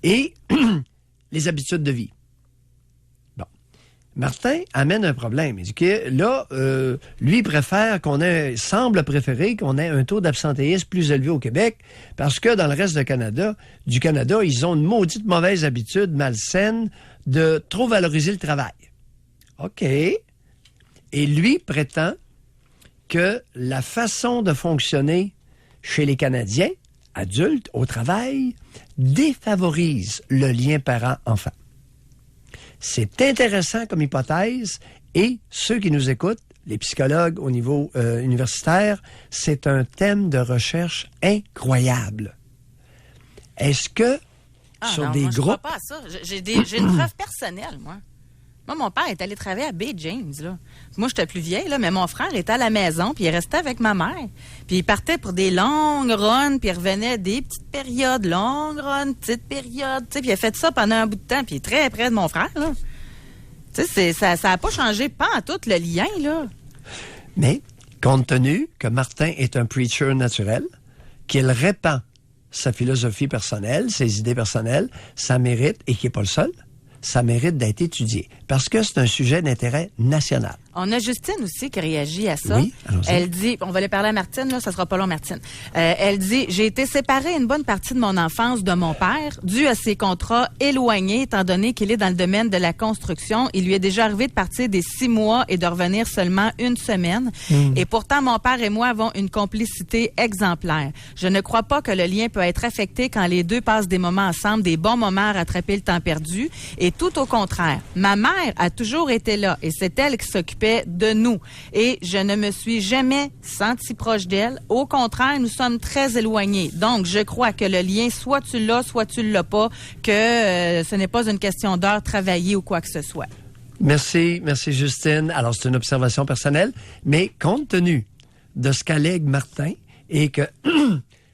Et les habitudes de vie. Bon. Martin amène un problème. Il dit que là, lui préfère semble préférer qu'on ait un taux d'absentéisme plus élevé au Québec parce que dans le reste du Canada, ils ont une maudite mauvaise habitude malsaine de trop valoriser le travail. OK. Et lui prétend que la façon de fonctionner chez les Canadiens, adultes, au travail, défavorise le lien parent-enfant. C'est intéressant comme hypothèse et ceux qui nous écoutent, les psychologues au niveau universitaire, c'est un thème de recherche incroyable. Est-ce que sur des moi, groupes... Je crois pas à ça. J'ai une preuve personnelle, moi. Moi, mon père est allé travailler à Bay James, là. Moi, j'étais plus vieille, là, mais mon frère était à la maison, puis il restait avec ma mère. Puis il partait pour des longues runs, puis il revenait des petites périodes, longues runs, petites périodes, tu sais, puis il a fait ça pendant un bout de temps, puis il est très près de mon frère, là. Tu sais, ça a pas changé pas en tout le lien, là. Mais, compte tenu que Martin est un preacher naturel, qu'il répand sa philosophie personnelle, ses idées personnelles, ça mérite, et qu'il n'est pas le seul, ça mérite d'être étudié. Parce que c'est un sujet d'intérêt national. On a Justine aussi qui réagit à ça. Oui, allons-y. Elle dit, on va aller parler à Martine, là, ça sera pas long, Martine. Elle dit, j'ai été séparée une bonne partie de mon enfance de mon père, dû à ses contrats éloignés, étant donné qu'il est dans le domaine de la construction. Il lui est déjà arrivé de partir des 6 mois et de revenir seulement une semaine. Et pourtant, mon père et moi avons une complicité exemplaire. Je ne crois pas que le lien peut être affecté quand les deux passent des moments ensemble, des bons moments à rattraper le temps perdu. Et tout au contraire, ma mère a toujours été là et c'est elle qui s'occupait de nous. Et je ne me suis jamais sentie proche d'elle. Au contraire, nous sommes très éloignés. Donc, je crois que le lien, soit tu l'as, soit tu ne l'as pas, que ce n'est pas une question d'heure travaillée ou quoi que ce soit. Merci Justine. Alors, c'est une observation personnelle, mais compte tenu de ce qu'allègue Martin et que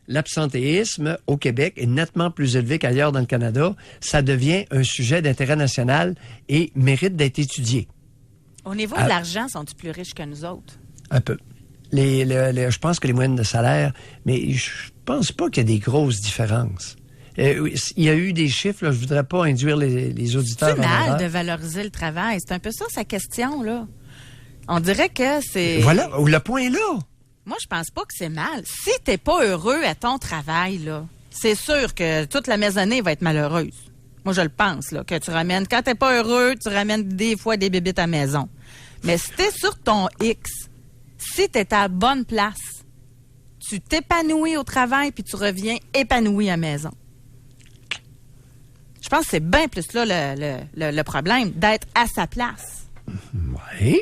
l'absentéisme au Québec est nettement plus élevé qu'ailleurs dans le Canada, ça devient un sujet d'intérêt national et mérite d'être étudié. Au niveau de l'argent, sont-ils plus riches que nous autres? Un peu. Je pense que les moyennes de salaire, mais je pense pas qu'il y ait des grosses différences. Il y a eu des chiffres, là, je voudrais pas induire les auditeurs. C'est mal de valoriser le travail. C'est un peu ça, sa question, là. On dirait que c'est... Voilà, le point est là. Moi, je pense pas que c'est mal. Si t'es pas heureux à ton travail, là, c'est sûr que toute la maisonnée va être malheureuse. Moi, je le pense, là, que tu ramènes... Quand t'es pas heureux, tu ramènes des fois des bébites à la maison. Mais si t'es sur ton X, si t'es à la bonne place, tu t'épanouis au travail puis tu reviens épanoui à la maison. Je pense que c'est bien plus là le problème, d'être à sa place. Oui.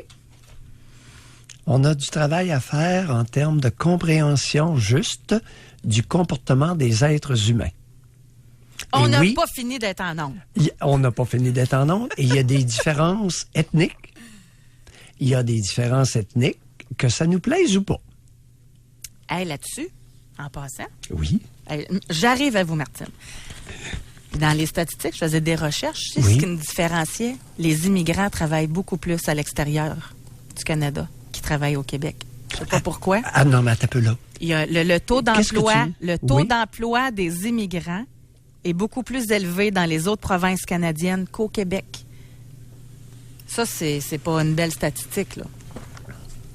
On a du travail à faire en termes de compréhension juste du comportement des êtres humains. On n'a pas fini d'être en onde. On n'a pas fini d'être en onde. Et il y a des différences ethniques. Il y a des différences ethniques, que ça nous plaise ou pas. Hey, là-dessus, en passant. Oui. J'arrive à vous, Martine. Dans les statistiques, je faisais des recherches. C'est ce qui nous différenciait. Les immigrants travaillent beaucoup plus à l'extérieur du Canada qu'ils travaillent au Québec. Je ne sais pas pourquoi. Ah non, mais attends un peu là. Il y a le taux d'emploi, d'emploi des immigrants est beaucoup plus élevé dans les autres provinces canadiennes qu'au Québec. Ça, c'est pas une belle statistique, là.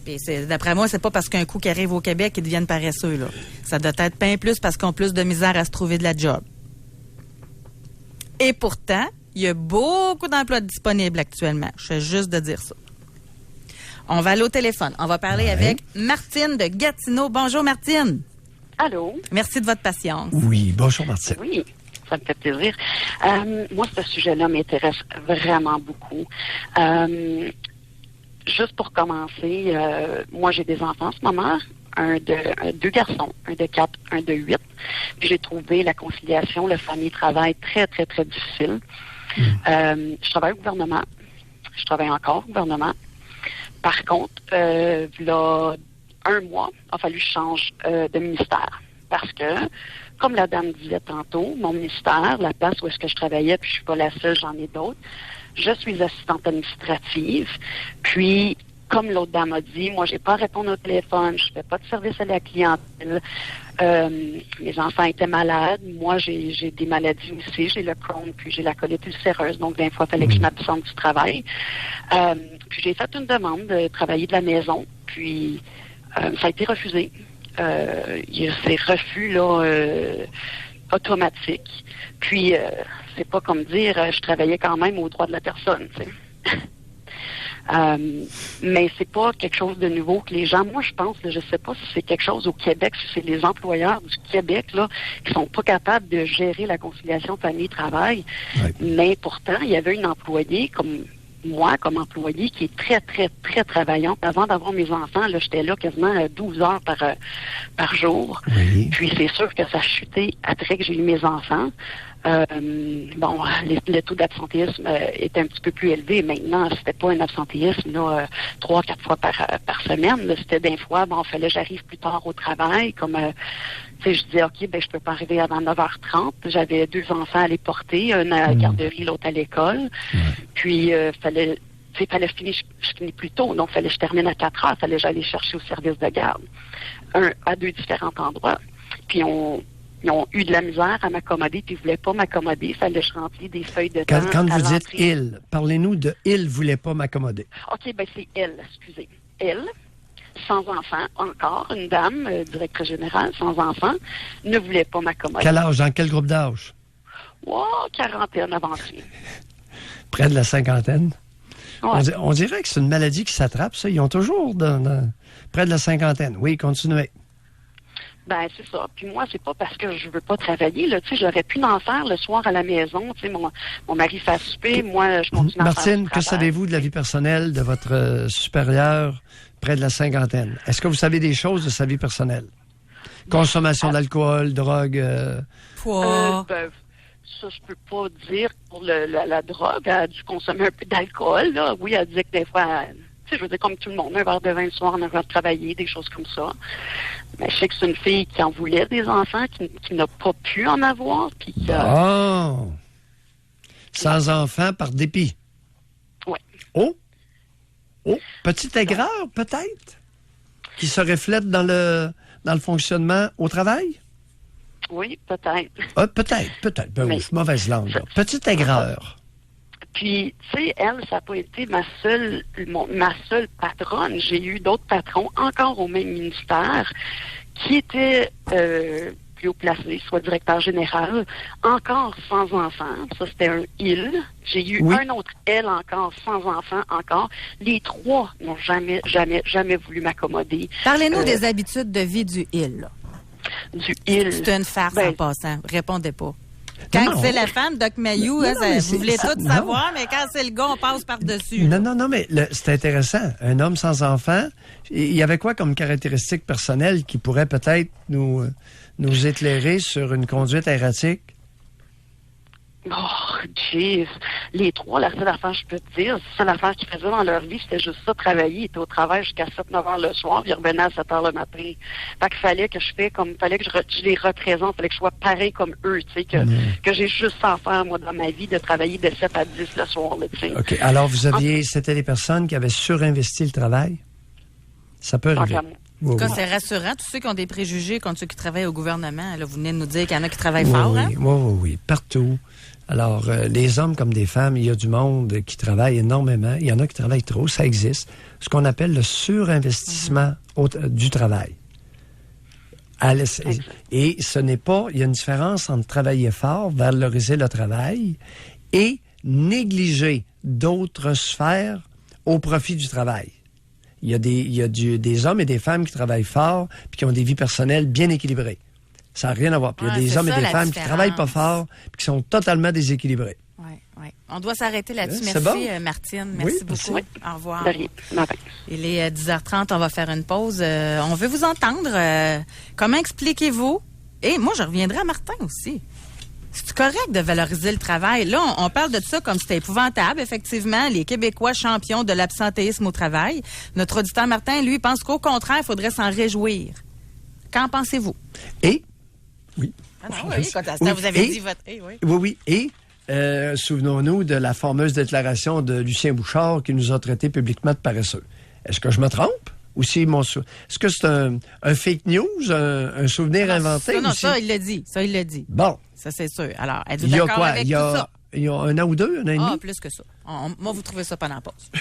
Puis d'après moi, c'est pas parce qu'un coup qui arrive au Québec qu'ils deviennent paresseux, là. Ça doit être bien plus parce qu'ils ont plus de misère à se trouver de la job. Et pourtant, il y a beaucoup d'emplois disponibles actuellement. Je fais juste de dire ça. On va aller au téléphone. On va parler avec Martine de Gatineau. Bonjour, Martine. Allô? Merci de votre patience. Oui, bonjour, Martine. Oui, ça me fait plaisir. Moi, ce sujet-là m'intéresse vraiment beaucoup. Juste pour commencer, moi, j'ai des enfants en ce moment. Deux garçons, un de 4, un de 8. Puis j'ai trouvé la conciliation, le famille-travail très, très, très difficile. Je travaille au gouvernement. Je travaille encore au gouvernement. Par contre, là, un mois, il a fallu que je change de ministère. Parce que, comme la dame disait tantôt, mon ministère, la place où est-ce que je travaillais, puis je suis pas la seule, j'en ai d'autres, je suis assistante administrative. Puis, comme l'autre dame a dit, moi, j'ai pas à répondre au téléphone, je fais pas de service à la clientèle. Mes enfants étaient malades. Moi, j'ai des maladies aussi. J'ai le Crohn, puis j'ai la colite ulcéreuse. Donc, des fois, il fallait que je m'absente du travail. Puis, j'ai fait une demande de travailler de la maison. Puis, ça a été refusé. Il y a ces refus, là, automatiques. Puis, c'est pas comme dire, je travaillais quand même aux droits de la personne, tu sais. Mais c'est pas quelque chose de nouveau que les gens, moi je pense, là, je sais pas si c'est quelque chose au Québec, si c'est les employeurs du Québec là qui sont pas capables de gérer la conciliation famille-travail. Ouais. Mais pourtant, il y avait une employée comme moi, comme employée, qui est très, très, très travaillante. Avant d'avoir mes enfants, là, j'étais là quasiment 12 heures par jour. Oui. Puis c'est sûr que ça a chuté après que j'ai eu mes enfants. Bon, le taux d'absentéisme était un petit peu plus élevé. Maintenant, c'était pas un absentéisme là 3-4 fois par semaine. Là, c'était des fois, bon, fallait que j'arrive plus tard au travail. Comme, tu sais, je disais, OK, ben je peux pas arriver avant 9h30. J'avais 2 enfants à les porter, un à la garderie, l'autre à l'école. Puis, fallait que je finis plus tôt. Donc, fallait que je termine à 4h. Fallait que j'aille chercher au service de garde. À 2 différents endroits. Puis, ils ont eu de la misère à m'accommoder, puis ils ne voulaient pas m'accommoder. Il fallait que je remplisse des feuilles de temps. Quand vous dites « il », parlez-nous de « il ne voulait pas m'accommoder ». OK, bien c'est elle, excusez. Elle, sans enfant, encore, une dame, directrice générale, sans enfant, ne voulait pas m'accommoder. Quel âge? Dans quel groupe d'âge? Oh, 41 avancée. Près de la cinquantaine? Ouais. On dirait que c'est une maladie qui s'attrape, ça. Ils ont toujours près de la cinquantaine. Oui, continuez. Ben, c'est ça. Puis moi, c'est pas parce que je veux pas travailler, là. Tu sais, j'aurais pu en faire le soir à la maison. Tu sais, mon mari fait souper, moi, je continue à faire Martine, que savez-vous de la vie personnelle de votre supérieur près de la cinquantaine? Est-ce que vous savez des choses de sa vie personnelle? Consommation d'alcool, drogue? Poids? Ben, ça, je peux pas dire pour la drogue. Elle a dû consommer un peu d'alcool, là. Oui, elle dit que des fois... Tu sais, je veux dire, comme tout le monde, un verre de vin le soir, un verre de travailler, des choses comme ça. Mais je sais que c'est une fille qui en voulait des enfants, qui n'a pas pu en avoir, puis qui a... Oh! Sans enfants par dépit. Oui. Oh! Petite aigreur, peut-être? Qui se reflète dans le fonctionnement au travail? Oui, peut-être. Peut-être. Ben, mais, mauvaise langue. Petite aigreur. Puis, tu sais, elle, ça n'a pas été ma seule patronne. J'ai eu d'autres patrons, encore au même ministère, qui étaient plus haut placés, soit directeur général, encore sans enfants. Ça, c'était un « il ». J'ai eu un autre « elle » encore, sans enfants, encore. Les 3 n'ont jamais voulu m'accommoder. Parlez-nous des habitudes de vie du « il ». Du « il ». C'est une farce en passant. Répondez pas. Quand c'est la femme, Doc Mayou, vous voulez tout savoir, mais quand c'est le gars, on passe par-dessus. Non, mais c'est intéressant. Un homme sans enfant, il y avait quoi comme caractéristique personnelle qui pourrait peut-être nous éclairer sur une conduite erratique? Oh, jeez. Les 3, la seule affaire, je peux te dire, c'est la affaire qu'ils faisaient dans leur vie, c'était juste ça, travailler. Ils étaient au travail jusqu'à 7-9 heures le soir, puis ils revenaient à 7 heures le matin. Fait qu'il fallait que je les représente, fallait que je sois pareil comme eux, tu sais, que j'ai juste ça à faire, moi, dans ma vie, de travailler de 7 à 10 le soir, là, tu sais. OK. Alors, c'était des personnes qui avaient surinvesti le travail? Ça peut arriver. En tout cas, c'est rassurant. Tous ceux qui ont des préjugés contre ceux qui travaillent au gouvernement, là, vous venez de nous dire qu'il y en a qui travaillent fort, hein? Oui, partout. Alors, les hommes comme des femmes, il y a du monde qui travaille énormément. Il y en a qui travaillent trop, ça existe. Ce qu'on appelle le surinvestissement du travail. Et ce n'est pas... Il y a une différence entre travailler fort, valoriser le travail, et négliger d'autres sphères au profit du travail. Il y a des hommes et des femmes qui travaillent fort puis qui ont des vies personnelles bien équilibrées. Ça n'a rien à voir. Puis il y a des hommes et des femmes qui ne travaillent pas fort et qui sont totalement déséquilibrés. Oui. On doit s'arrêter là-dessus. Merci, bon? Martine. Merci beaucoup. Oui. Au revoir. Bye. Il est 10h30. On va faire une pause. On veut vous entendre. Comment expliquez-vous? Et moi, je reviendrai à Martin aussi. C'est correct de valoriser le travail. Là, on parle de ça comme c'était épouvantable. Effectivement, les Québécois champions de l'absentéisme au travail. Notre auditeur Martin, lui, pense qu'au contraire, il faudrait s'en réjouir. Qu'en pensez-vous? Et, oui. Ah non, oui, quand vous avez dit votre... oui. Oui. Et, souvenons-nous de la fameuse déclaration de Lucien Bouchard qui nous a traités publiquement de paresseux. Est-ce que je me trompe? Ou si est-ce que c'est un fake news, un souvenir inventé? Non, ça, il l'a dit. Bon. Ça, c'est sûr. Alors, êtes-vous d'accord avec tout ça? Il y a un an ou deux, un an et demi? Ah, plus que ça. Moi, vous trouvez ça pendant la pause.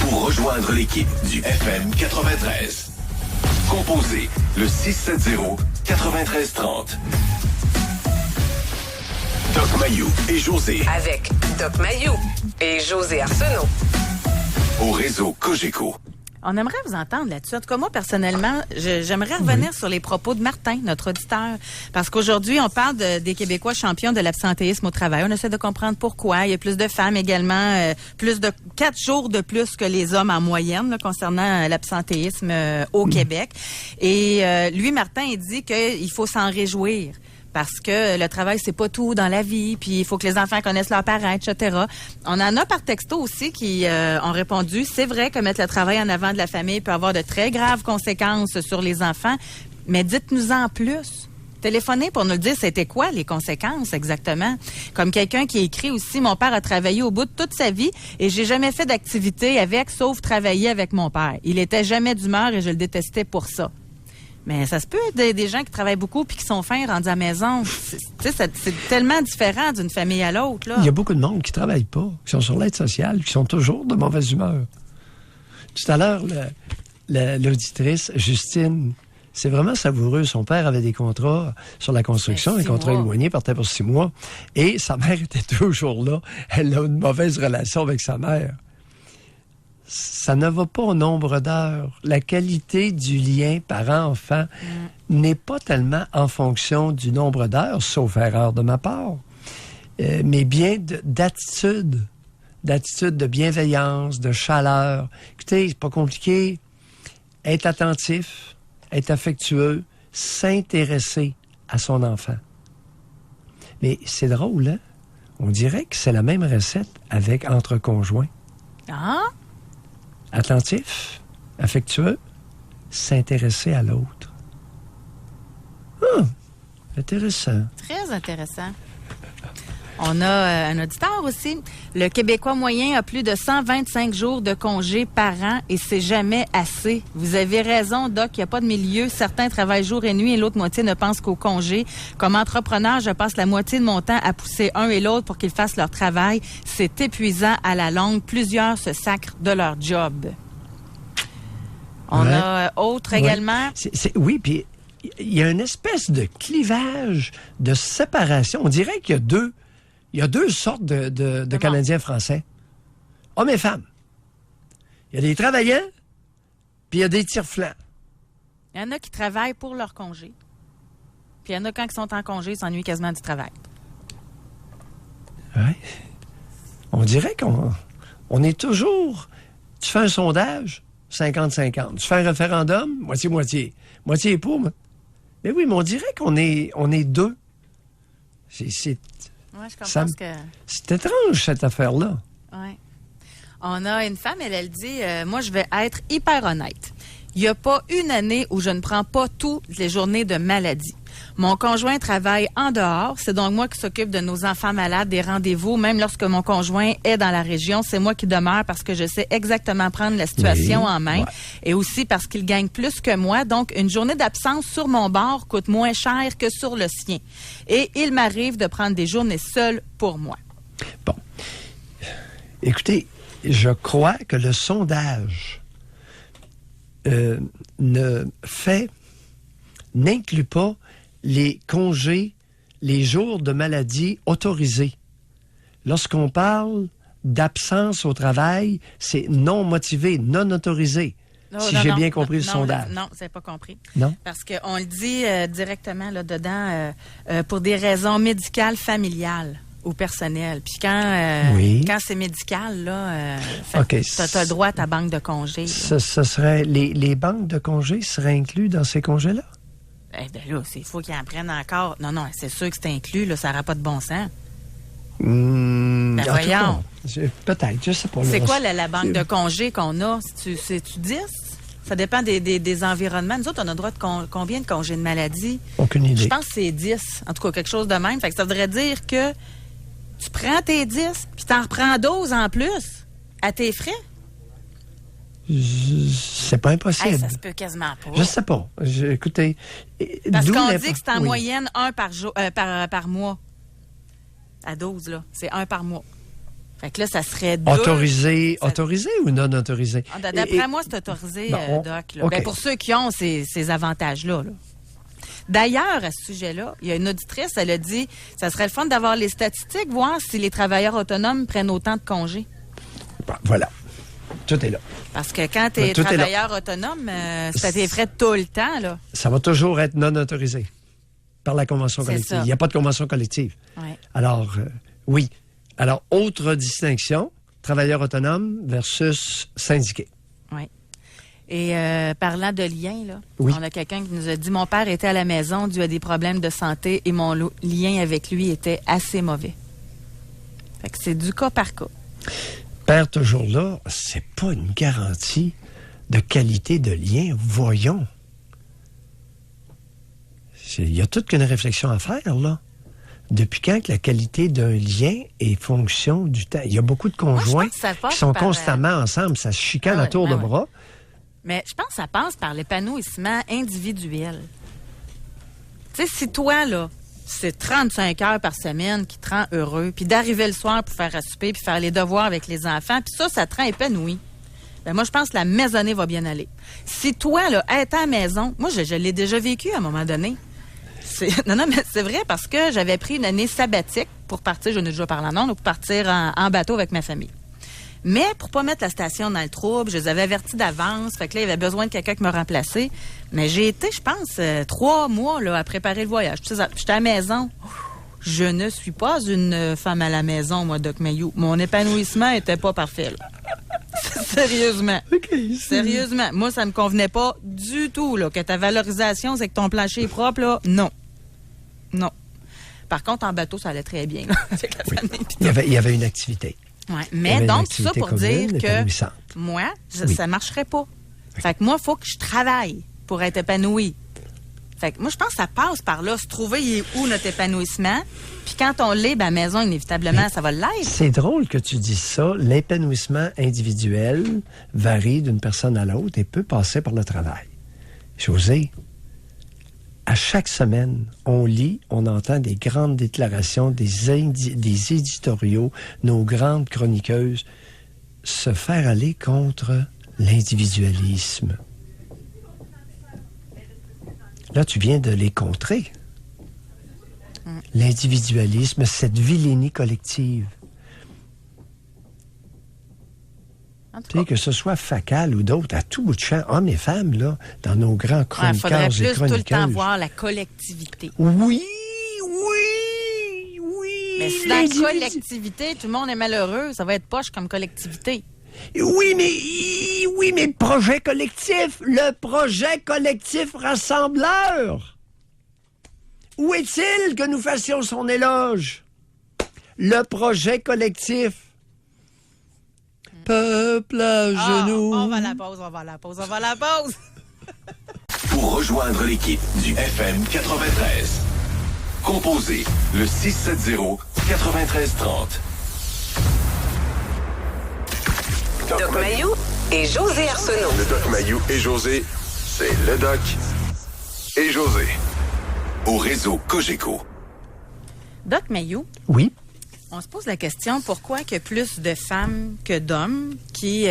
Pour rejoindre l'équipe du FM 93, composez le 670-9330. Doc Mayou et José. Avec Doc Mayou et José Arsenault. Au réseau Cogeco. On aimerait vous entendre là-dessus. En tout cas, moi, personnellement, j'aimerais revenir sur les propos de Martin, notre auditeur. Parce qu'aujourd'hui, on parle des Québécois champions de l'absentéisme au travail. On essaie de comprendre pourquoi. Il y a plus de femmes également, plus de 4 jours de plus que les hommes en moyenne là, concernant l'absentéisme au Québec. Et lui, Martin, il dit qu'il faut s'en réjouir. Parce que le travail, c'est pas tout dans la vie, puis il faut que les enfants connaissent leurs parents, etc. On en a par texto aussi qui ont répondu, c'est vrai que mettre le travail en avant de la famille peut avoir de très graves conséquences sur les enfants, mais dites-nous en plus. Téléphonez pour nous le dire, c'était quoi les conséquences exactement? Comme quelqu'un qui écrit aussi, mon père a travaillé au bout de toute sa vie et j'ai jamais fait d'activité avec, sauf travailler avec mon père. Il était jamais d'humeur et je le détestais pour ça. Mais ça se peut des gens qui travaillent beaucoup puis qui sont fins rendus à la maison. C'est tellement différent d'une famille à l'autre. Là. Il y a beaucoup de monde qui ne travaillent pas, qui sont sur l'aide sociale, qui sont toujours de mauvaise humeur. Tout à l'heure, l'auditrice Justine, c'est vraiment savoureux. Son père avait des contrats sur la construction, un contrat éloigné, partait pour 6 mois. Et sa mère était toujours là. Elle a une mauvaise relation avec sa mère. Ça ne va pas au nombre d'heures. La qualité du lien parent-enfant n'est pas tellement en fonction du nombre d'heures, sauf erreur de ma part, mais bien d'attitude. D'attitude, de bienveillance, de chaleur. Écoutez, c'est pas compliqué. Être attentif, être affectueux, s'intéresser à son enfant. Mais c'est drôle, hein? On dirait que c'est la même recette entre conjoints. Ah? Attentif, affectueux, s'intéresser à l'autre. Intéressant. Très intéressant. On a un auditeur aussi. Le Québécois moyen a plus de 125 jours de congé par an et c'est jamais assez. Vous avez raison, Doc, il n'y a pas de milieu. Certains travaillent jour et nuit et l'autre moitié ne pense qu'au congé. Comme entrepreneur, je passe la moitié de mon temps à pousser un et l'autre pour qu'ils fassent leur travail. C'est épuisant à la longue. Plusieurs se sacrent de leur job. On a autre également. Oui, puis il y a une espèce de clivage, de séparation. On dirait qu'il y a deux sortes de Canadiens français. Hommes et femmes. Il y a des travaillants, puis il y a des tire-flancs. Il y en a qui travaillent pour leur congé. Puis il y en a quand ils sont en congé, ils s'ennuient quasiment du travail. Oui. On dirait qu'on est toujours... Tu fais un sondage, 50-50. Tu fais un référendum, moitié-moitié. Moitié pour. Mais oui, mais on dirait qu'on est deux. Oui, je comprends C'est étrange, cette affaire-là. Oui. On a une femme, elle dit, moi, je vais être hyper honnête. Il n'y a pas une année où je ne prends pas toutes les journées de maladie. Mon conjoint travaille en dehors. C'est donc moi qui s'occupe de nos enfants malades, des rendez-vous. Même lorsque mon conjoint est dans la région, c'est moi qui demeure parce que je sais exactement prendre la situation en main. Ouais. Et aussi parce qu'il gagne plus que moi. Donc, une journée d'absence sur mon bord coûte moins cher que sur le sien. Et il m'arrive de prendre des journées seules pour moi. Bon. Écoutez, je crois que le sondage n'inclut pas les congés, les jours de maladie autorisés. Lorsqu'on parle d'absence au travail, c'est non motivé, non autorisé. Si j'ai bien compris le sondage. Non, vous n'avez pas compris. Non? Parce qu'on le dit directement là, dedans pour des raisons médicales, familiales ou personnelles. Puis quand c'est médical, là, tu as le droit à ta banque de congés. Ce serait les banques de congés seraient inclus dans ces congés-là? Eh bien là, il faut qu'ils en prennent encore. Non, c'est sûr que c'est inclus, là, ça n'aura pas de bon sens. Ben voyons. Peut-être, je sais pas. C'est quoi la banque de congés qu'on a? C'est-tu 10? Ça dépend des environnements. Nous autres, on a le droit de combien de congés de maladie? Aucune idée. Je pense que c'est 10. En tout cas, quelque chose de même. Fait que ça voudrait dire que tu prends tes 10 puis t'en reprends 12 en plus à tes frais? C'est pas impossible. Hey, ça se peut quasiment pas. Je sais pas. Écoutez... Parce qu'on dit que c'est en moyenne 1 par jour, par mois. À 12, là. C'est 1 par mois. Fait que là, ça serait 2. Autorisé ou non autorisé? D'après moi, c'est autorisé, Doc. Là. Okay. Ben, pour ceux qui ont ces avantages-là. Là. D'ailleurs, à ce sujet-là, il y a une auditrice, elle a dit, ça serait le fun d'avoir les statistiques, voir si les travailleurs autonomes prennent autant de congés. Bon, voilà. Tout est là. Parce que quand tu es travailleur autonome, c'est à tes frais tout le temps, là. Ça va toujours être non autorisé par la convention collective. Il n'y a pas de convention collective. Ouais. Alors, oui. Alors, autre distinction, travailleur autonome versus syndiqué. Oui. Et parlant de liens, là, oui. On a quelqu'un qui nous a dit, mon père était à la maison dû à des problèmes de santé et mon lien avec lui était assez mauvais. Fait que c'est du cas par cas. Père toujours là, c'est pas une garantie de qualité de lien. Voyons. Il y a toute qu'une réflexion à faire, là. Depuis quand que la qualité d'un lien est fonction du temps? Il y a beaucoup de conjoints qui sont constamment ensemble. Ça se chicane à tour de bras. Mais je pense que ça passe par l'épanouissement individuel. Tu sais, si toi, là, c'est 35 heures par semaine qui te rend heureux, puis d'arriver le soir pour faire à souper, puis faire les devoirs avec les enfants, puis ça te rend épanoui. Ben moi, je pense que la maisonnée va bien aller. Si toi, là, être à la maison, moi, je l'ai déjà vécu à un moment donné. Non, mais c'est vrai parce que j'avais pris une année sabbatique pour partir, je n'ai déjà parlé en ondes, pour partir en bateau avec ma famille. Mais pour pas mettre la station dans le trouble, je les avais avertis d'avance. Fait que là, il y avait besoin de quelqu'un qui me remplaçait. Mais j'ai été, je pense, 3 mois là, à préparer le voyage. J'étais à la maison. Je ne suis pas une femme à la maison, moi, Doc Mayou. Mon épanouissement était pas parfait, là. Sérieusement. Okay, Sérieusement. Moi, ça me convenait pas du tout, là. Que ta valorisation, c'est que ton plancher est propre, là. Non. Non. Par contre, en bateau, ça allait très bien, là, avec la famille. Il y avait une activité. Ouais. Mais donc, tout ça pour dire que moi, ça marcherait pas. Okay. Fait que moi, il faut que je travaille pour être épanoui. Fait que moi, je pense que ça passe par là, se trouver où notre épanouissement. Puis quand on l'est, ben, à la maison, inévitablement, ça va l'être. C'est drôle que tu dises ça. L'épanouissement individuel varie d'une personne à l'autre et peut passer par le travail. José, à chaque semaine, on lit, on entend des grandes déclarations, des éditoriaux, nos grandes chroniqueuses se faire aller contre l'individualisme. Là, tu viens de les contrer. L'individualisme, cette vilainie collective. Tu sais, que ce soit Facal ou d'autres, à tout bout de champ, hommes et femmes, là, dans nos grands chroniqueurs et chroniqueuses. Il faudrait plus tout le temps voir la collectivité. Oui. Mais si dans la collectivité, tout le monde est malheureux, ça va être poche comme collectivité. Oui, mais projet collectif, le projet collectif rassembleur. Où est-il que nous fassions son éloge? Le projet collectif. Peuple à genoux. On va à la pause. Pour rejoindre l'équipe du FM 93, composez le 670-9330. Doc Mayou et José Arsenault. Le Doc Mayou et José, c'est le Doc et José. Au réseau Cogeco. Doc Mayou. Oui. On se pose la question, pourquoi qu'il y a plus de femmes que d'hommes qui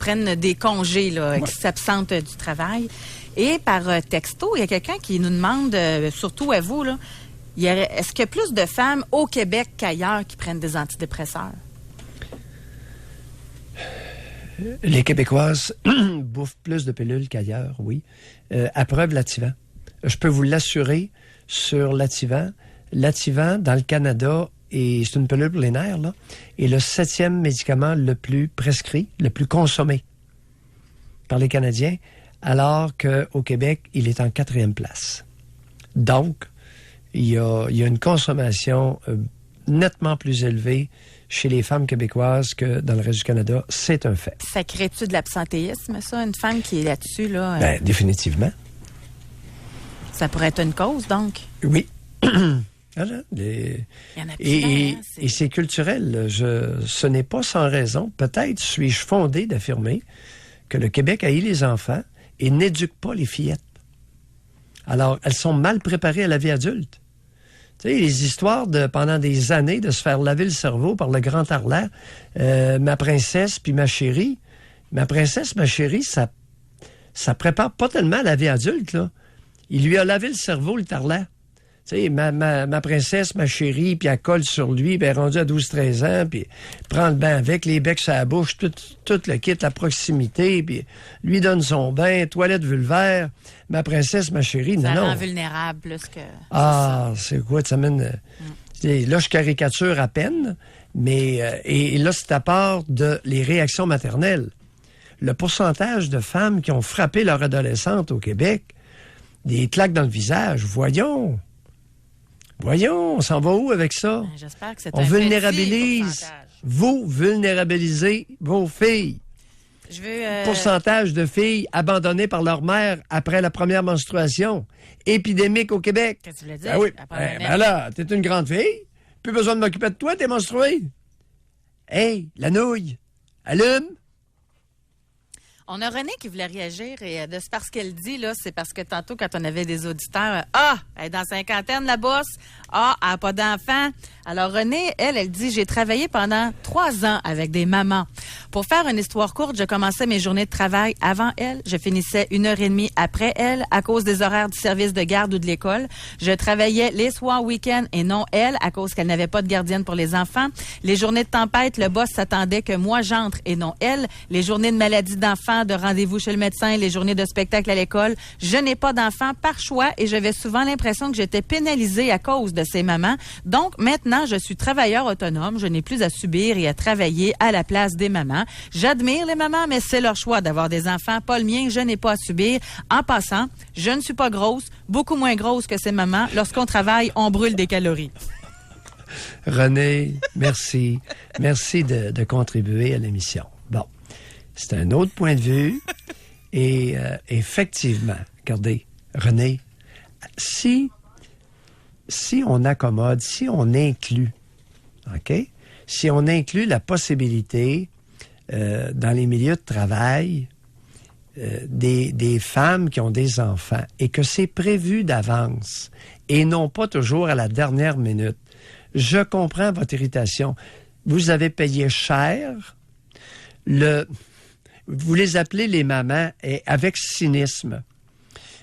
prennent des congés, là, qui s'absentent du travail? Et par texto, il y a quelqu'un qui nous demande, surtout à vous, là, est-ce qu'il y a plus de femmes au Québec qu'ailleurs qui prennent des antidépresseurs? Les Québécoises bouffent plus de pilules qu'ailleurs, oui. À preuve, l'Ativan. Je peux vous l'assurer sur l'Ativan. L'Ativan, dans le Canada, et c'est une pilule pour les nerfs, là, est le 7e médicament le plus prescrit, le plus consommé par les Canadiens, alors qu'au Québec, il est en 4e place. Donc, il y a une consommation nettement plus élevée chez les femmes québécoises que dans le reste du Canada. C'est un fait. Ça crée-tu de l'absentéisme, ça? Une femme qui est là-dessus, là? Bien, définitivement. Ça pourrait être une cause, donc? Oui. Il y en a plein, et c'est culturel. Ce n'est pas sans raison. Peut-être suis-je fondé d'affirmer que le Québec haït les enfants et n'éduque pas les fillettes. Alors, elles sont mal préparées à la vie adulte. Tu sais, les histoires pendant des années de se faire laver le cerveau par le grand Arlat, ma princesse puis ma chérie. Ma princesse, ma chérie, ça prépare pas tellement à la vie adulte, là. Il lui a lavé le cerveau, le Tarlat. Tu sais, ma princesse, ma chérie, puis elle colle sur lui, puis elle est rendue à 12-13 ans, puis prend le bain avec, les becs sur la bouche, tout le kit, la proximité, puis lui donne son bain, toilette vulvaire. Ma princesse, ma chérie, ça non. rend vulnérable plus que... Ah, c'est quoi, ça mène... Là, je caricature à peine, mais... et là, c'est à part de les réactions maternelles. Le pourcentage de femmes qui ont frappé leur adolescente au Québec, des claques dans le visage, voyons, on s'en va où avec ça? J'espère que c'est on vulnérabilise. Vous vulnérabilisez vos filles. Pourcentage de filles abandonnées par leur mère après la première menstruation. Épidémique au Québec. Qu'est-ce que tu voulais dire? Ben oui. Ben là, t'es une grande fille. Plus besoin de m'occuper de toi, t'es menstruée. Hey, la nouille, allume. On a René qui voulait réagir et de ce qu'elle dit, là, c'est parce que tantôt, quand on avait des auditeurs, elle est dans cinquantaine, la bosse. Elle n'a pas d'enfant. Alors, René, elle dit, j'ai travaillé pendant 3 ans avec des mamans. Pour faire une histoire courte, je commençais mes journées de travail avant elle. Je finissais 1h30 après elle à cause des horaires du service de garde ou de l'école. Je travaillais les soirs, week-ends et non elle à cause qu'elle n'avait pas de gardienne pour les enfants. Les journées de tempête, le boss s'attendait que moi j'entre et non elle. Les journées de maladie d'enfants, de rendez-vous chez le médecin, les journées de spectacle à l'école. Je n'ai pas d'enfants par choix et j'avais souvent l'impression que j'étais pénalisée à cause de ces mamans. Donc, maintenant, je suis travailleur autonome. Je n'ai plus à subir et à travailler à la place des mamans. J'admire les mamans, mais c'est leur choix d'avoir des enfants. Pas le mien, je n'ai pas à subir. En passant, je ne suis pas grosse, beaucoup moins grosse que ces mamans. Lorsqu'on travaille, on brûle des calories. René, merci. Merci de contribuer à l'émission. Bon, c'est un autre point de vue. Et effectivement, regardez, René, si on accommode, si on inclut, OK? Si on inclut la possibilité dans les milieux de travail des femmes qui ont des enfants et que c'est prévu d'avance et non pas toujours à la dernière minute, je comprends votre irritation. Vous avez payé cher. Vous les appelez les mamans et avec cynisme.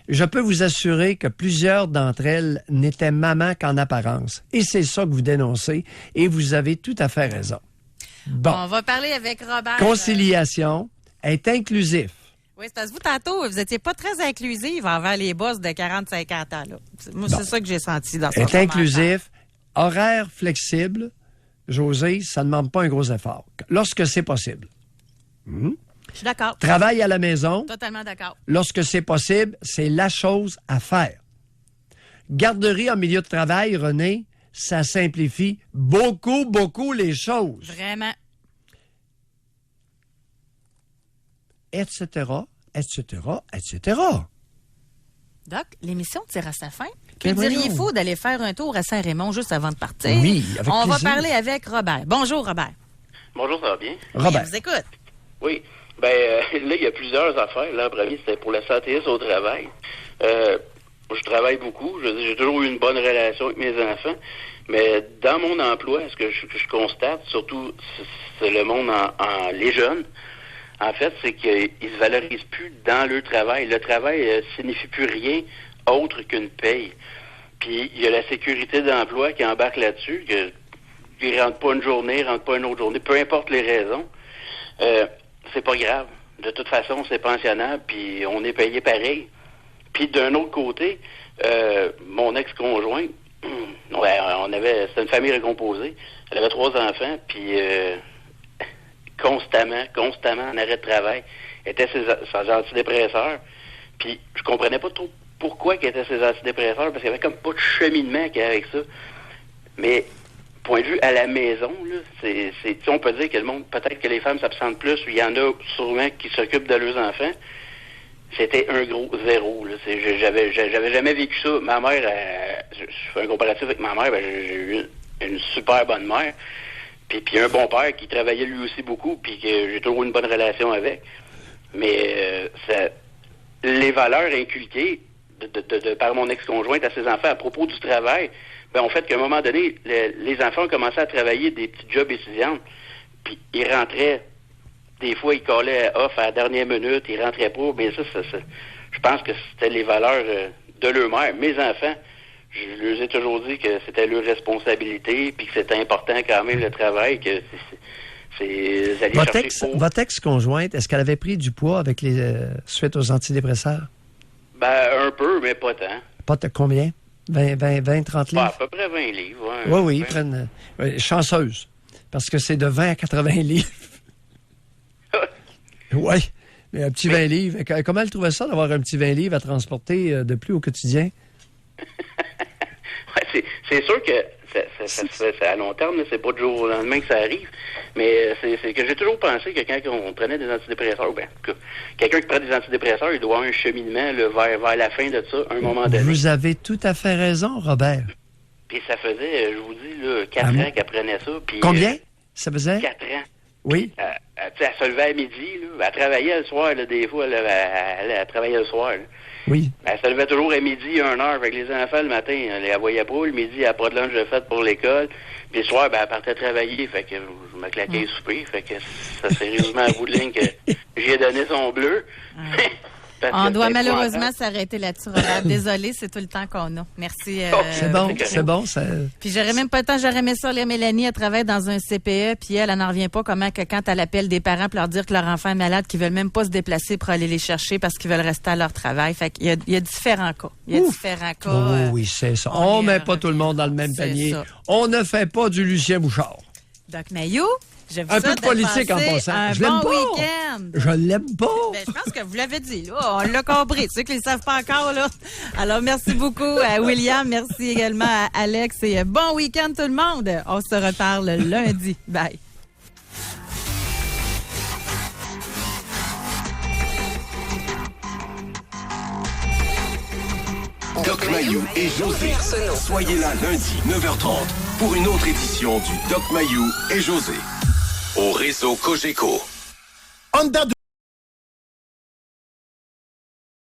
Je peux vous assurer que plusieurs d'entre elles n'étaient mamans qu'en apparence. Et c'est ça que vous dénoncez et vous avez tout à fait raison. Bon. On va parler avec Robert. Conciliation est inclusif. Oui, c'est parce que vous, tantôt, vous n'étiez pas très inclusive envers les boss de 40-50 ans. Là. Moi, c'est ça que j'ai senti dans ce est inclusif, horaire flexible. José, ça ne demande pas un gros effort. Lorsque c'est possible. Je suis d'accord. Travail à la maison. Totalement d'accord. Lorsque c'est possible, c'est la chose à faire. Garderie en milieu de travail, René, ça simplifie beaucoup, beaucoup les choses. Vraiment. Etc., etc., etc. Doc, l'émission tire à sa fin. Que Mais diriez-vous voyons. d'aller faire un tour à Saint-Raymond juste avant de partir? Oui, avec On plaisir. va parler avec Robert. Bonjour, Robert. Bonjour, ça va bien? Robert. Je vous écoute. Oui. Ben, là, il y a plusieurs affaires. L'an premier, c'était pour la santé au travail. Je travaille beaucoup. J'ai toujours eu une bonne relation avec mes enfants. Mais dans mon emploi, ce que je constate, surtout, c'est le monde les jeunes, en fait, c'est qu'ils se valorisent plus dans leur travail. Le travail signifie plus rien autre qu'une paye. Puis, il y a la sécurité d'emploi qui embarque là-dessus, qu'ils rentrent pas une journée, rentrent pas une autre journée, peu importe les raisons. C'est pas grave. De toute façon, c'est pensionnable, puis on est payé pareil. Puis d'un autre côté, mon ex-conjoint, c'était une famille recomposée. Elle avait 3 enfants, puis constamment en arrêt de travail, était ses antidépresseurs. Puis je comprenais pas trop pourquoi qu'ils étaient ces antidépresseurs, parce qu'il n'y avait comme pas de cheminement qu'il y avait avec ça. Mais, point de vue à la maison, là, on peut dire que le monde, peut-être que les femmes s'absentent plus, il y en a sûrement qui s'occupent de leurs enfants. C'était un gros zéro. Là. J'avais jamais vécu ça. Ma mère, je fais un comparatif avec ma mère, j'ai eu une super bonne mère. Puis un bon père qui travaillait lui aussi beaucoup, puis que j'ai toujours une bonne relation avec. Mais les valeurs inculquées par mon ex-conjointe à ses enfants à propos du travail, ont fait qu'à un moment donné, les enfants ont commencé à travailler des petits jobs étudiants, puis ils rentraient. Des fois, ils collaient off à la dernière minute, ils rentraient pas. Mais ça, je pense que c'était les valeurs de leur mère. Mes enfants, je leur ai toujours dit que c'était leur responsabilité, puis que c'était important quand même le travail, que c'est aller chercher Votre ex-conjointe, est-ce qu'elle avait pris du poids avec suite aux antidépresseurs? Un peu, mais pas tant. Pas combien? 20, 30 livres? À peu près 20 livres. Ouais, oui, ils prennent... chanceuse, parce que c'est de 20 à 80 livres. Oui, mais un petit 20 livres. Comment elle trouvait ça d'avoir un petit 20 livres à transporter de plus au quotidien? C'est sûr que ça, à long terme, c'est pas du jour au lendemain que ça arrive, mais c'est que j'ai toujours pensé que quand on prenait des antidépresseurs, quelqu'un qui prend des antidépresseurs, il doit avoir un cheminement vers la fin de ça, à un moment donné. Vous avez tout à fait raison, Robert. Puis ça faisait, je vous dis, 4 ans qu'elle prenait ça. Puis, combien ça faisait? 4 ans. Oui. Elle se levait à midi, là, elle travaillait le soir, là, des fois, elle travaillait le soir. Là. Oui. Elle se levait toujours à midi, 1 heure, avec les enfants le matin. Elle ne voyait pas. Le midi, elle n'a pas de lunch de fête pour l'école. Puis le soir, elle partait travailler. Fait que je me claquais le souper. Fait que ça, sérieusement, à bout de ligne, que j'ai donné son bleu. On doit malheureusement s'arrêter là-dessus, Robert. Désolé, c'est tout le temps qu'on a. Merci. C'est bon. Ça... Puis j'aurais même pas le temps, j'aurais aimé ça, lire Mélanie, elle travaille dans un CPE, puis elle n'en revient pas comment que quand elle appelle des parents pour leur dire que leur enfant est malade, qu'ils veulent même pas se déplacer pour aller les chercher parce qu'ils veulent rester à leur travail. Fait qu'il y a différents cas. Oui, c'est ça. On met pas tout le monde dans le même panier. Ça. On ne fait pas du Lucien Bouchard. Doc Mayou, un peu de politique en passant. Je l'aime pas. Week-end. Je l'aime pas. Je pense que vous l'avez dit. Là, on l'a compris. Ceux qui ne le savent pas encore. Là. Alors, merci beaucoup à William. Merci également à Alex. Et bon week-end tout le monde. On se reparle lundi. Bye. Doc Mayou et José. Soyez là lundi, 9h30, pour une autre édition du Doc Mayou et José. Au réseau Cogeco. Honda